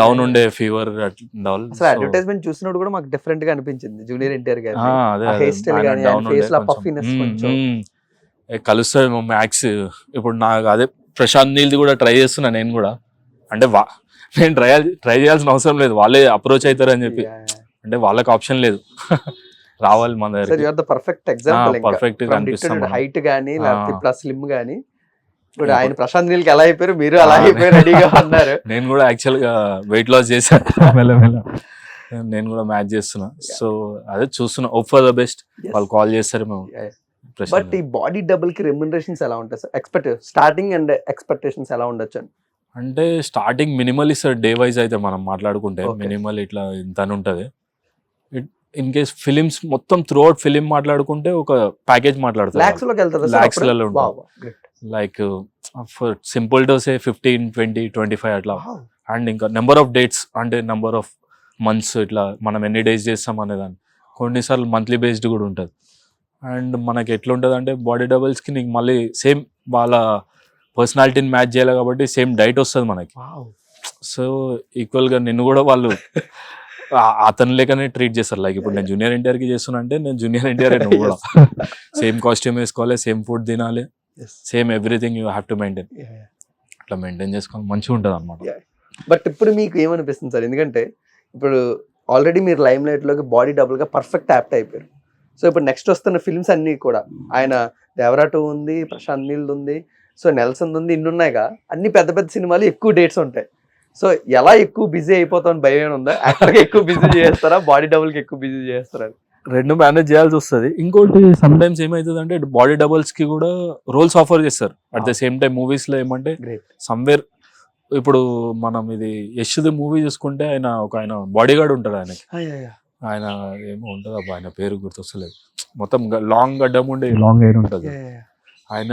డౌన్ ఉండే, ఫీవర్ డౌన్. అడ్వర్టైజ్మెంట్ చూసినప్పుడు కూడా మాకు డిఫరెంట్ గా అనిపించింది జూనియర్ ఎన్టీఆర్ గారు. కలుస్తాడు మ్యాక్స్. ఇప్పుడు నాకు అదే ప్రశాంత్ నీల్ది కూడా ట్రై చేస్తున్నా నేను కూడా. అంటే నేను ట్రై చేయాల్సిన అవసరం లేదు, వాళ్ళే అప్రోచ్ అవుతారు అని చెప్పి. అంటే వాళ్ళకి ఆప్షన్ లేదు, రావాలి మన దగ్గర. Perfect example. పర్ఫెక్ట్ హైట్ గానీ ప్లస్ స్లిమ్ గానీ ఇప్పుడు ఆయన ప్రశాంత్ నీల్కి ఎలా అయిపోయారు, మీరు అలా అయిపోయారు, రెడీగా ఉన్నారు. నేను కూడా యాక్చువల్ గా వెయిట్ లాస్ చేశాను, నేను కూడా మ్యాచ్ చేస్తున్నా. సో అదే చూస్తున్నా, హోప్ ఫర్ ద బెస్ట్. వాళ్ళు కాల్ చేస్తారు మేము. బట్ ఈ బాడీ డబుల్ కి రెమ్యునరేషన్స్ ఎలా ఉంటాయి సార్? స్టార్టింగ్ అండ్ ఎక్స్పెక్టేషన్స్ ఎలా ఉండొచ్చు? అంటే స్టార్టింగ్ మినిమల్ ఇస్తారు డే వైజ్. అయితే మనం మాట్లాడుకుంటే మినిమల్ ఇట్లా ఇంత అని ఉంటుంది. ఇన్ కేస్ ఫిలిమ్స్ మొత్తం త్రూ అవుట్ ఫిలిం మాట్లాడుకుంటే ఒక ప్యాకేజ్ మాట్లాడుతారు, లాక్స్లలో ఉంటుంది. Like for simple to say 15, 20, 25 అట్లా. అండ్ ఇంకా నెంబర్ ఆఫ్ డేట్స్, అంటే నెంబర్ ఆఫ్ మంత్స్, ఇట్లా మనం ఎన్ని డేస్ చేస్తాం అనేదాన్ని. కొన్నిసార్లు మంత్లీ బేస్డ్ కూడా ఉంటుంది. అండ్ మనకి ఎట్లుంటుంది అంటే బాడీ డబుల్స్కి నీకు మళ్ళీ సేమ్ వాళ్ళ పర్సనాలిటీని మ్యాచ్ చేయాలి కాబట్టి సేమ్ డైట్ వస్తుంది మనకి. సో ఈక్వల్గా నిన్ను కూడా వాళ్ళు అతని లేకనే ట్రీట్ చేస్తారు. లైక్ ఇప్పుడు నేను జూనియర్ ఎన్టీఆర్కి చేస్తున్నా అంటే నేను జూనియర్ ఎన్టీఆర్, నువ్వు కూడా సేమ్ కాస్ట్యూమ్ వేసుకోవాలి, సేమ్ ఫుడ్ తినాలి, same everything you have to maintain. అట్లా మెయింటైన్ చేసుకోవాలి, మంచిగా ఉంటుంది అనమాట. బట్ ఇప్పుడు మీకు ఏమనిపిస్తుంది సార్? ఎందుకంటే ఇప్పుడు ఆల్రెడీ మీరు లైమ్ లైట్లోకి బాడీ డబుల్గా పర్ఫెక్ట్ యాప్ట్ అయిపోయారు. సో ఇప్పుడు నెక్స్ట్ వస్తున్న ఫిల్మ్స్ అన్నీ కూడా ఆయన దేవరా 2 ఉంది, ప్రశాంత్ నీల్ ఉంది, సో నెల్సన్ ఉంది, ఇన్ని ఉన్నాయిగా. అన్ని పెద్ద పెద్ద సినిమాలు ఎక్కువ డేట్స్ ఉంటాయి. సో ఎలా ఎక్కువ బిజీ అయిపోతామని భయం ఉందా? యాక్టర్గా ఎక్కువ బిజీ చేస్తారా, బాడీ డబుల్కి ఎక్కువ బిజీ చేస్తారా? రెండు మేనేజ్ చేయాల్సి వస్తుంది. ఇంకోటి సమ్ టైమ్స్ ఏమవుతుంది అంటే బాడీ డబుల్స్ కి కూడా రోల్స్ ఆఫర్ చేస్తారు. At the same time movies లో ఏమంటే సమ్వేర్ ఇప్పుడు మనం ఇది యష్ది మూవీ చూసుకుంటే ఆయన బాడీ గార్డ్ ఉంటాడు. ఆయన ఏమో ఉంటుంది అబ్బా, ఆయన పేరు గుర్తొస్తలేదు. మొత్తం లాంగ్ గడ్డం ఉండే లాంగ్ హెయిర్ ఉంటుంది. ఆయన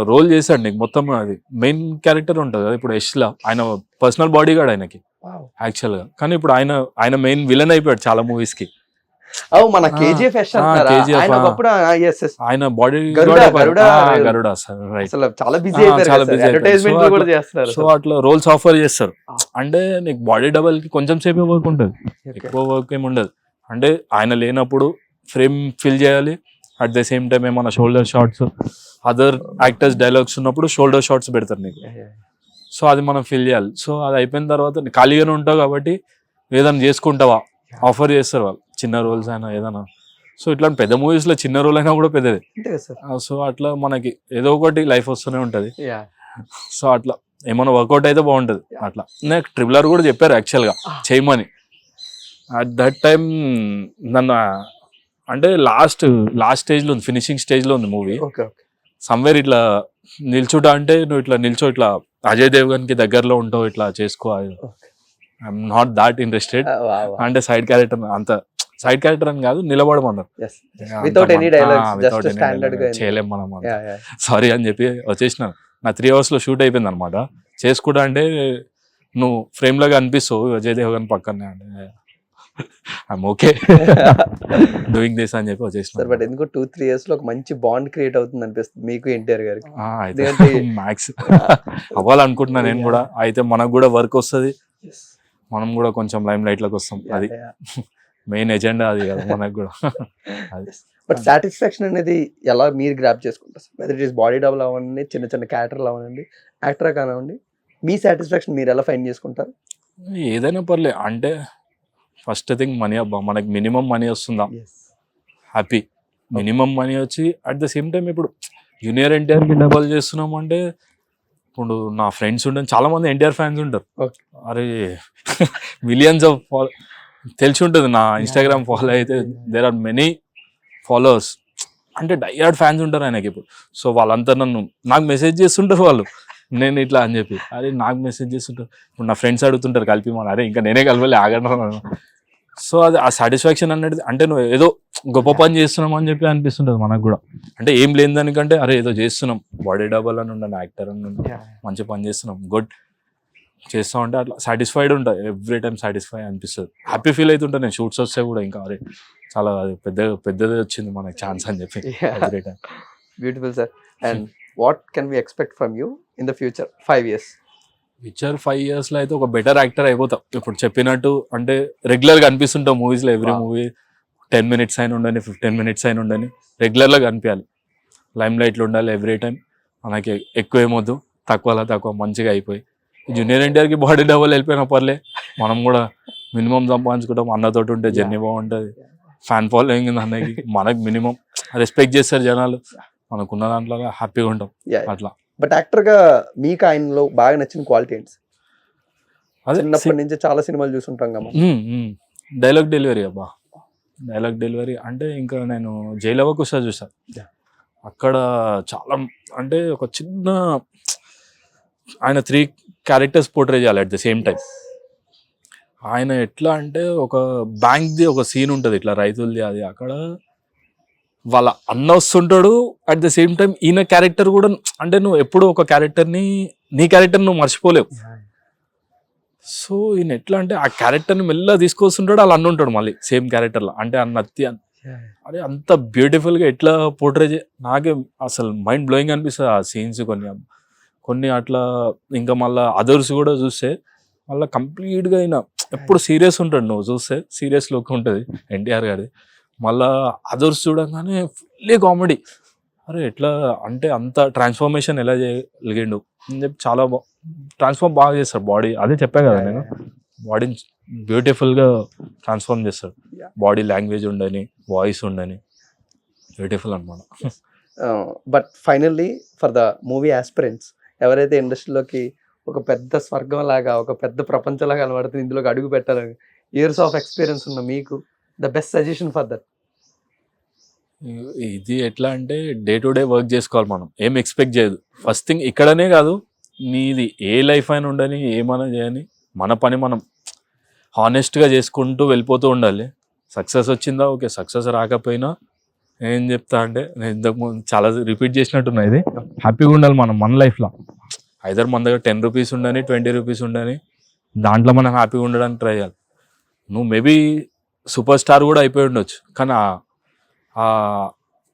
రోల్ చేశాడు నీకు మొత్తం. అది మెయిన్ క్యారెక్టర్ ఉంటుంది కదా ఇప్పుడు యష్లా. ఆయన పర్సనల్ బాడీ గార్డ్ ఆయనకి యాక్చువల్ గా. కానీ ఇప్పుడు ఆయన మెయిన్ విలన్ అయిపోయాడు చాలా మూవీస్ కి. మన కేజీఎఫ్ ఆయన బాడీ గరుడ చాలా బిజీ అయిపోయారు. సో అట్లా రోల్స్ ఆఫర్ చేస్తారు. అంటే నీకు బాడీ డబల్ కి కొంచెం సేపే వర్క్ ఉంటుంది, ఎక్కువ వర్క్ ఏమి ఉండదు. అంటే ఆయన లేనప్పుడు ఫ్రేమ్ ఫిల్ చేయాలి. అట్ ద సేమ్ టైం ఏమన్నా shoulder shots, other actors dialogues ఉన్నప్పుడు షోల్డర్ షాట్స్ పెడతారు నీకు. సో అది మనం ఫిల్ చేయాలి. సో అది అయిపోయిన తర్వాత ఖాళీగానే ఉంటావు కాబట్టి ఏదైనా చేసుకుంటావా ఆఫర్ చేస్తారు వాళ్ళు, చిన్న రోల్స్ అయినా ఏదైనా. సో ఇట్లాంటి పెద్ద మూవీస్లో చిన్న రోల్ అయినా కూడా పెద్దదే. అంతే కదా సార్. సో అట్లా మనకి ఏదో ఒకటి లైఫ్ వస్తూనే ఉంటుంది. యా. సో అట్లా ఏమైనా వర్కౌట్ అయితే బాగుంటుంది. అట్లా నాకు ట్రిపులర్ కూడా చెప్పారు యాక్చువల్గా చేయమని. అట్ దట్ టైం నన్ను అంటే లాస్ట్ స్టేజ్లో ఉంది, ఫినిషింగ్ స్టేజ్లో ఉంది మూవీ. Okay okay. సమ్వేర్ ఇట్లా నిల్చుట అంటే నువ్వు ఇట్లా నిల్చో, ఇట్లా అజయ్ దేవ్గన్కి దగ్గరలో ఉంటావు, ఇట్లా చేసుకో. I'm not that interested. అంటే సైడ్ క్యారెక్టర్, అంత సైడ్ క్యారెక్టర్ అని కాదు, నిలబడమన్నారు. Without any dialogues, just standard గా చేయలేం మనం, సారీ అని చెప్పి వచ్చేసిన. నా 3 hours లో షూట్ అయిపోయింది అనమాట. చేసుకుంటా అంటే నువ్వు ఫ్రేమ్ లాగా అనిపిస్తావు అజయ్ దేవ్గన్ పక్కనే, అంటే ఐఎమ్ ఓకే డూయింగ్ దిస్ అని చెప్పి వచ్చేసిన. సార్ బట్ ఎందుకో 2-3 years లో ఒక మంచి బాండ్ క్రియేట్ అవుతుంది అనిపిస్తుంది మీకు ఎన్టీఆర్ గారికి. మ్యాక్స్ అవ్వాలనుకుంటున్నా నేను కూడా. అయితే మనకు కూడా వర్క్ వస్తుంది, మనం కూడా కొంచెం లైమ్ లైట్ లోకి వస్తాం. అది మెయిన్ ఎజెండా అది కదా మనకు కూడా. బట్ సాటిస్ఫాక్షన్ అనేది ఎలా మీరు గ్రాప్ చేసుకుంటారు? Whether it is body double అవ్వండి, చిన్న చిన్న క్యారెక్టర్లు అవ్వండి, యాక్టర్ కానివ్వండి, మీ సాటిస్ఫాక్షన్ మీరు ఎలా ఫైండ్ చేసుకుంటారు? ఏదైనా పర్లేదు. అంటే ఫస్ట్ థింగ్ మనీ అబ్బా, మనకి మినిమం మనీ వస్తుందా హ్యాపీ. మినిమం మనీ వచ్చి అట్ ద సేమ్ టైం ఇప్పుడు జూనియర్ ఎన్టీఆర్కి డబల్ చేస్తున్నాం అంటే, ఇప్పుడు నా ఫ్రెండ్స్ ఉంటారు, చాలా మంది ఎన్టీఆర్ ఫ్యాన్స్ ఉంటారు. అరే మిలియన్స్ ఆఫ్ తెలిసి ఉంటుంది, నా ఇన్స్టాగ్రామ్ ఫాలో అయితే దేర్ ఆర్ మెనీ ఫాలోవర్స్, అంటే డైయార్డ్ ఫ్యాన్స్ ఉంటారు ఆయనకి ఇప్పుడు. సో వాళ్ళంతా నాకు మెసేజ్ చేస్తుంటారు వాళ్ళు, నేను ఇట్లా అని చెప్పి. అరే నాకు మెసేజ్ చేస్తుంటారు. ఇప్పుడు నా ఫ్రెండ్స్ అడుగుతుంటారు కలిపి మన, అరే ఇంకా నేనే కలవాలి ఆగడం. సో అది ఆ సాటిస్ఫాక్షన్ అనేది, అంటే నువ్వు ఏదో గొప్ప పని చేస్తున్నాం అని చెప్పి అనిపిస్తుంటుంది మనకు కూడా. అంటే ఏం లేని దానికంటే అరే ఏదో చేస్తున్నాం, బాడీ డబల్ అని ఉండను, యాక్టర్ అని ఉండను, మంచి పని చేస్తున్నాం, గుడ్ చేస్తా ఉంటే అట్లా సాటిస్ఫైడ్ ఉంటాయి. ఎవ్రీ టైం సాటిస్ఫై అనిపిస్తుంది, హ్యాపీ ఫీల్ అవుతుంటా నేను. షూట్స్ వస్తే కూడా ఇంకా అరే చాలా పెద్దది వచ్చింది మనకి ఛాన్స్ అని చెప్పి every time. Beautiful sir. And what can we expect from you in the future 5 years? Future 5 years లో అయితే ఒక బెటర్ యాక్టర్ అయిపోతాం. ఇప్పుడు చెప్పినట్టు అంటే రెగ్యులర్గా అనిపిస్తుంటాం మూవీస్లో. ఎవ్రీ మూవీ 10 minutes అయినా ఉండని, 15 minutes అయినా ఉండని, రెగ్యులర్గా కనిపించాలి, లైమ్ లైట్లో ఉండాలి ఎవ్రీ టైం. మనకి ఎక్కువ ఏమొద్దు, తక్కువ మంచిగా అయిపోయి జూనియర్ ఎన్టీఆర్కి బాడీ డబల్ వెళ్ళిపోయినా పర్లే, మనం కూడా మినిమం సంపాదించుకుంటాం. అన్నతోటి ఉంటే జర్నీ బాగుంటుంది, ఫ్యాన్ ఫాలోయింగ్ ఉంది అన్నకి, మనకు మినిమం రెస్పెక్ట్ చేస్తారు జనాలు, మనకున్న దాంట్లో హ్యాపీగా ఉంటాం అట్లా. బట్ యాక్టర్ గా మీకు ఆయనలో బాగా నచ్చిన క్వాలిటీ ఏంటి? అదే చిన్నప్పటి నుంచి చాలా సినిమాలు చూసుంటాం కదా. డైలాగ్ డెలివరీ అబ్బా, డైలాగ్ డెలివరీ అంటే ఇంకా నేను జైలవ కుషా చూసాను. అక్కడ చాలా అంటే ఒక చిన్న ఆయన 3 characters పోర్ట్రే చేయాలి అట్ ద సేమ్ టైం. ఆయన ఎట్లా అంటే ఒక బ్యాంక్ది ఒక సీన్ ఉంటుంది ఇట్లా రైతులది, అది అక్కడ వాళ్ళ అన్న వస్తుంటాడు, అట్ ద సేమ్ టైం ఈయన క్యారెక్టర్ కూడా. అంటే నువ్వు ఎప్పుడు ఒక క్యారెక్టర్ని, నీ క్యారెక్టర్ నువ్వు మర్చిపోలేవు. సో ఈయన ఎట్లా అంటే ఆ క్యారెక్టర్ని మెల్లగా తీసుకొస్తుంటాడు, అలా అన్న ఉంటాడు మళ్ళీ సేమ్ క్యారెక్టర్లో. అంటే అన్న అత్తి అరే అంత బ్యూటిఫుల్గా ఎట్లా పోర్ట్రే నాకే అసలు మైండ్ బ్లోయింగ్ అనిపిస్తుంది ఆ సీన్స్ కొన్ని అట్లా. ఇంకా మళ్ళీ అదర్స్ కూడా చూస్తే మళ్ళీ కంప్లీట్గా అయినా ఎప్పుడు సీరియస్ ఉంటాడు, నువ్వు చూస్తే సీరియస్ లుక్ ఉంటుంది ఎన్టీఆర్ గారి. మళ్ళీ అదర్స్ చూడగానే ఫుల్లీ కామెడీ. అరే ఎట్లా అంటే అంత ట్రాన్స్ఫర్మేషన్ ఎలా చేయగలిగిండు అని చెప్పి చాలా ట్రాన్స్ఫార్మ్ బాగా చేస్తాడు బాడీ. అదే చెప్పా కదా నేను, బాడీని బ్యూటిఫుల్గా ట్రాన్స్ఫార్మ్ చేస్తాడు. బాడీ లాంగ్వేజ్ ఉండని, వాయిస్ ఉండని, బ్యూటిఫుల్ అనమాట. But finally for the movie aspirants, ఎవరైతే ఇండస్ట్రీలోకి ఒక పెద్ద స్వర్గం లాగా, ఒక పెద్ద ప్రపంచంలాగా కనబడుతుంది, ఇందులోకి అడుగు పెట్టాలని ఇయర్స్ ఆఫ్ ఎక్స్పీరియన్స్ ఉన్న మీకు the best suggestion for that? ఇది ఎట్లా అంటే డే టు డే వర్క్ చేసుకోవాలి మనం, ఏం ఎక్స్పెక్ట్ చేయదు. ఫస్ట్ థింగ్ ఇక్కడనే కాదు, నీది ఏ లైఫ్ అయినా ఉండని, ఏమైనా చేయని, మన పని మనం హానెస్ట్గా చేసుకుంటూ వెళ్ళిపోతూ ఉండాలి. సక్సెస్ వచ్చిందా ఓకే, సక్సెస్ రాకపోయినా ఏం చెప్తా అంటే, నేను ఇంతకుముందు చాలా రిపీట్ చేసినట్టున్నా, ఇది హ్యాపీగా ఉండాలి మనం మన లైఫ్లో. ఐదర్ మన దగ్గర 10 rupees ఉండని, 20 rupees ఉండని, దాంట్లో మనం హ్యాపీగా ఉండడానికి ట్రై చేయాలి. నువ్వు మేబీ సూపర్ స్టార్ కూడా అయిపోయి ఉండొచ్చు, కానీ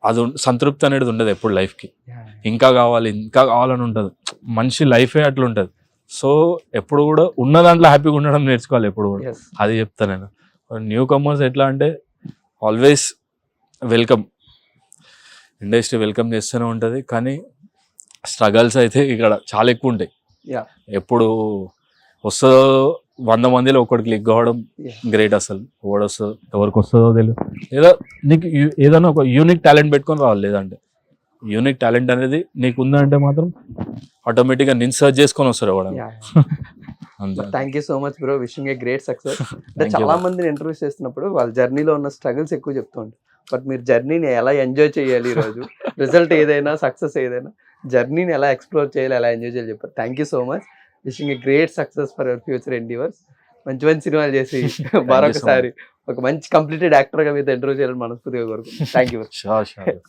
అది సంతృప్తి అనేది ఉండదు ఎప్పుడు లైఫ్కి. ఇంకా కావాలని ఉంటుంది మనిషి లైఫే అట్లా ఉంటుంది. సో ఎప్పుడు కూడా ఉన్న దాంట్లో హ్యాపీగా ఉండడం నేర్చుకోవాలి ఎప్పుడు కూడా. అది చెప్తాను నేను. న్యూ కమర్స్ ఎట్లా అంటే ఆల్వేస్ వెల్కమ్, ఇండస్ట్రీ వెల్కమ్ చేస్తూనే ఉంటుంది, కానీ స్ట్రగల్స్ అయితే ఇక్కడ చాలా ఎక్కువ ఉంటాయి. ఎప్పుడు వస్తుందో 100 మందిలో ఒకటి క్లిక్ కావడం Yeah. గ్రేట్. అసలు ఓడొస్తుందో ఎవరికి వస్తుందో తెలియదు. ఏదో నీకు ఏదైనా ఒక యూనిక్ టాలెంట్ పెట్టుకొని రావాలి. లేదంటే యూనిక్ టాలెంట్ అనేది నీకు ఉందంటే మాత్రం ఆటోమేటిక్గా నేను సర్చ్ చేసుకొని వస్తారు ఎవడన్నా. అంతే. Thank you so much bro, wishing a great success. అంటే Thank you, చాలా bro. మందిని ఇంటర్వ్యూస్ చేస్తున్నప్పుడు వాళ్ళ జర్నీలో ఉన్న స్ట్రగుల్స్ ఎక్కువ చెప్తూ ఉంటారు. బట్ మీరు జర్నీని ఎలా ఎంజాయ్ చేయాలి, ఈరోజు రిజల్ట్ ఏదైనా సక్సెస్ ఏదైనా జర్నీని ఎలా ఎక్స్ప్లోర్ చేయాలి, ఎలా ఎంజాయ్ చేయాలి చెప్పారు. Thank you so much. Wishing a great success for your future endeavours. మంచి మంచి సినిమాలు చేసి మరొకసారి ఒక మంచి కంప్లీటెడ్ యాక్టర్గా మీతో ఇంటర్వ్యూ చేయాలని మనస్ఫూర్తిగా కోరుకుంటున్నాను. Thank you. Sure.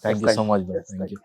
Thank you so much, bro. Thank you.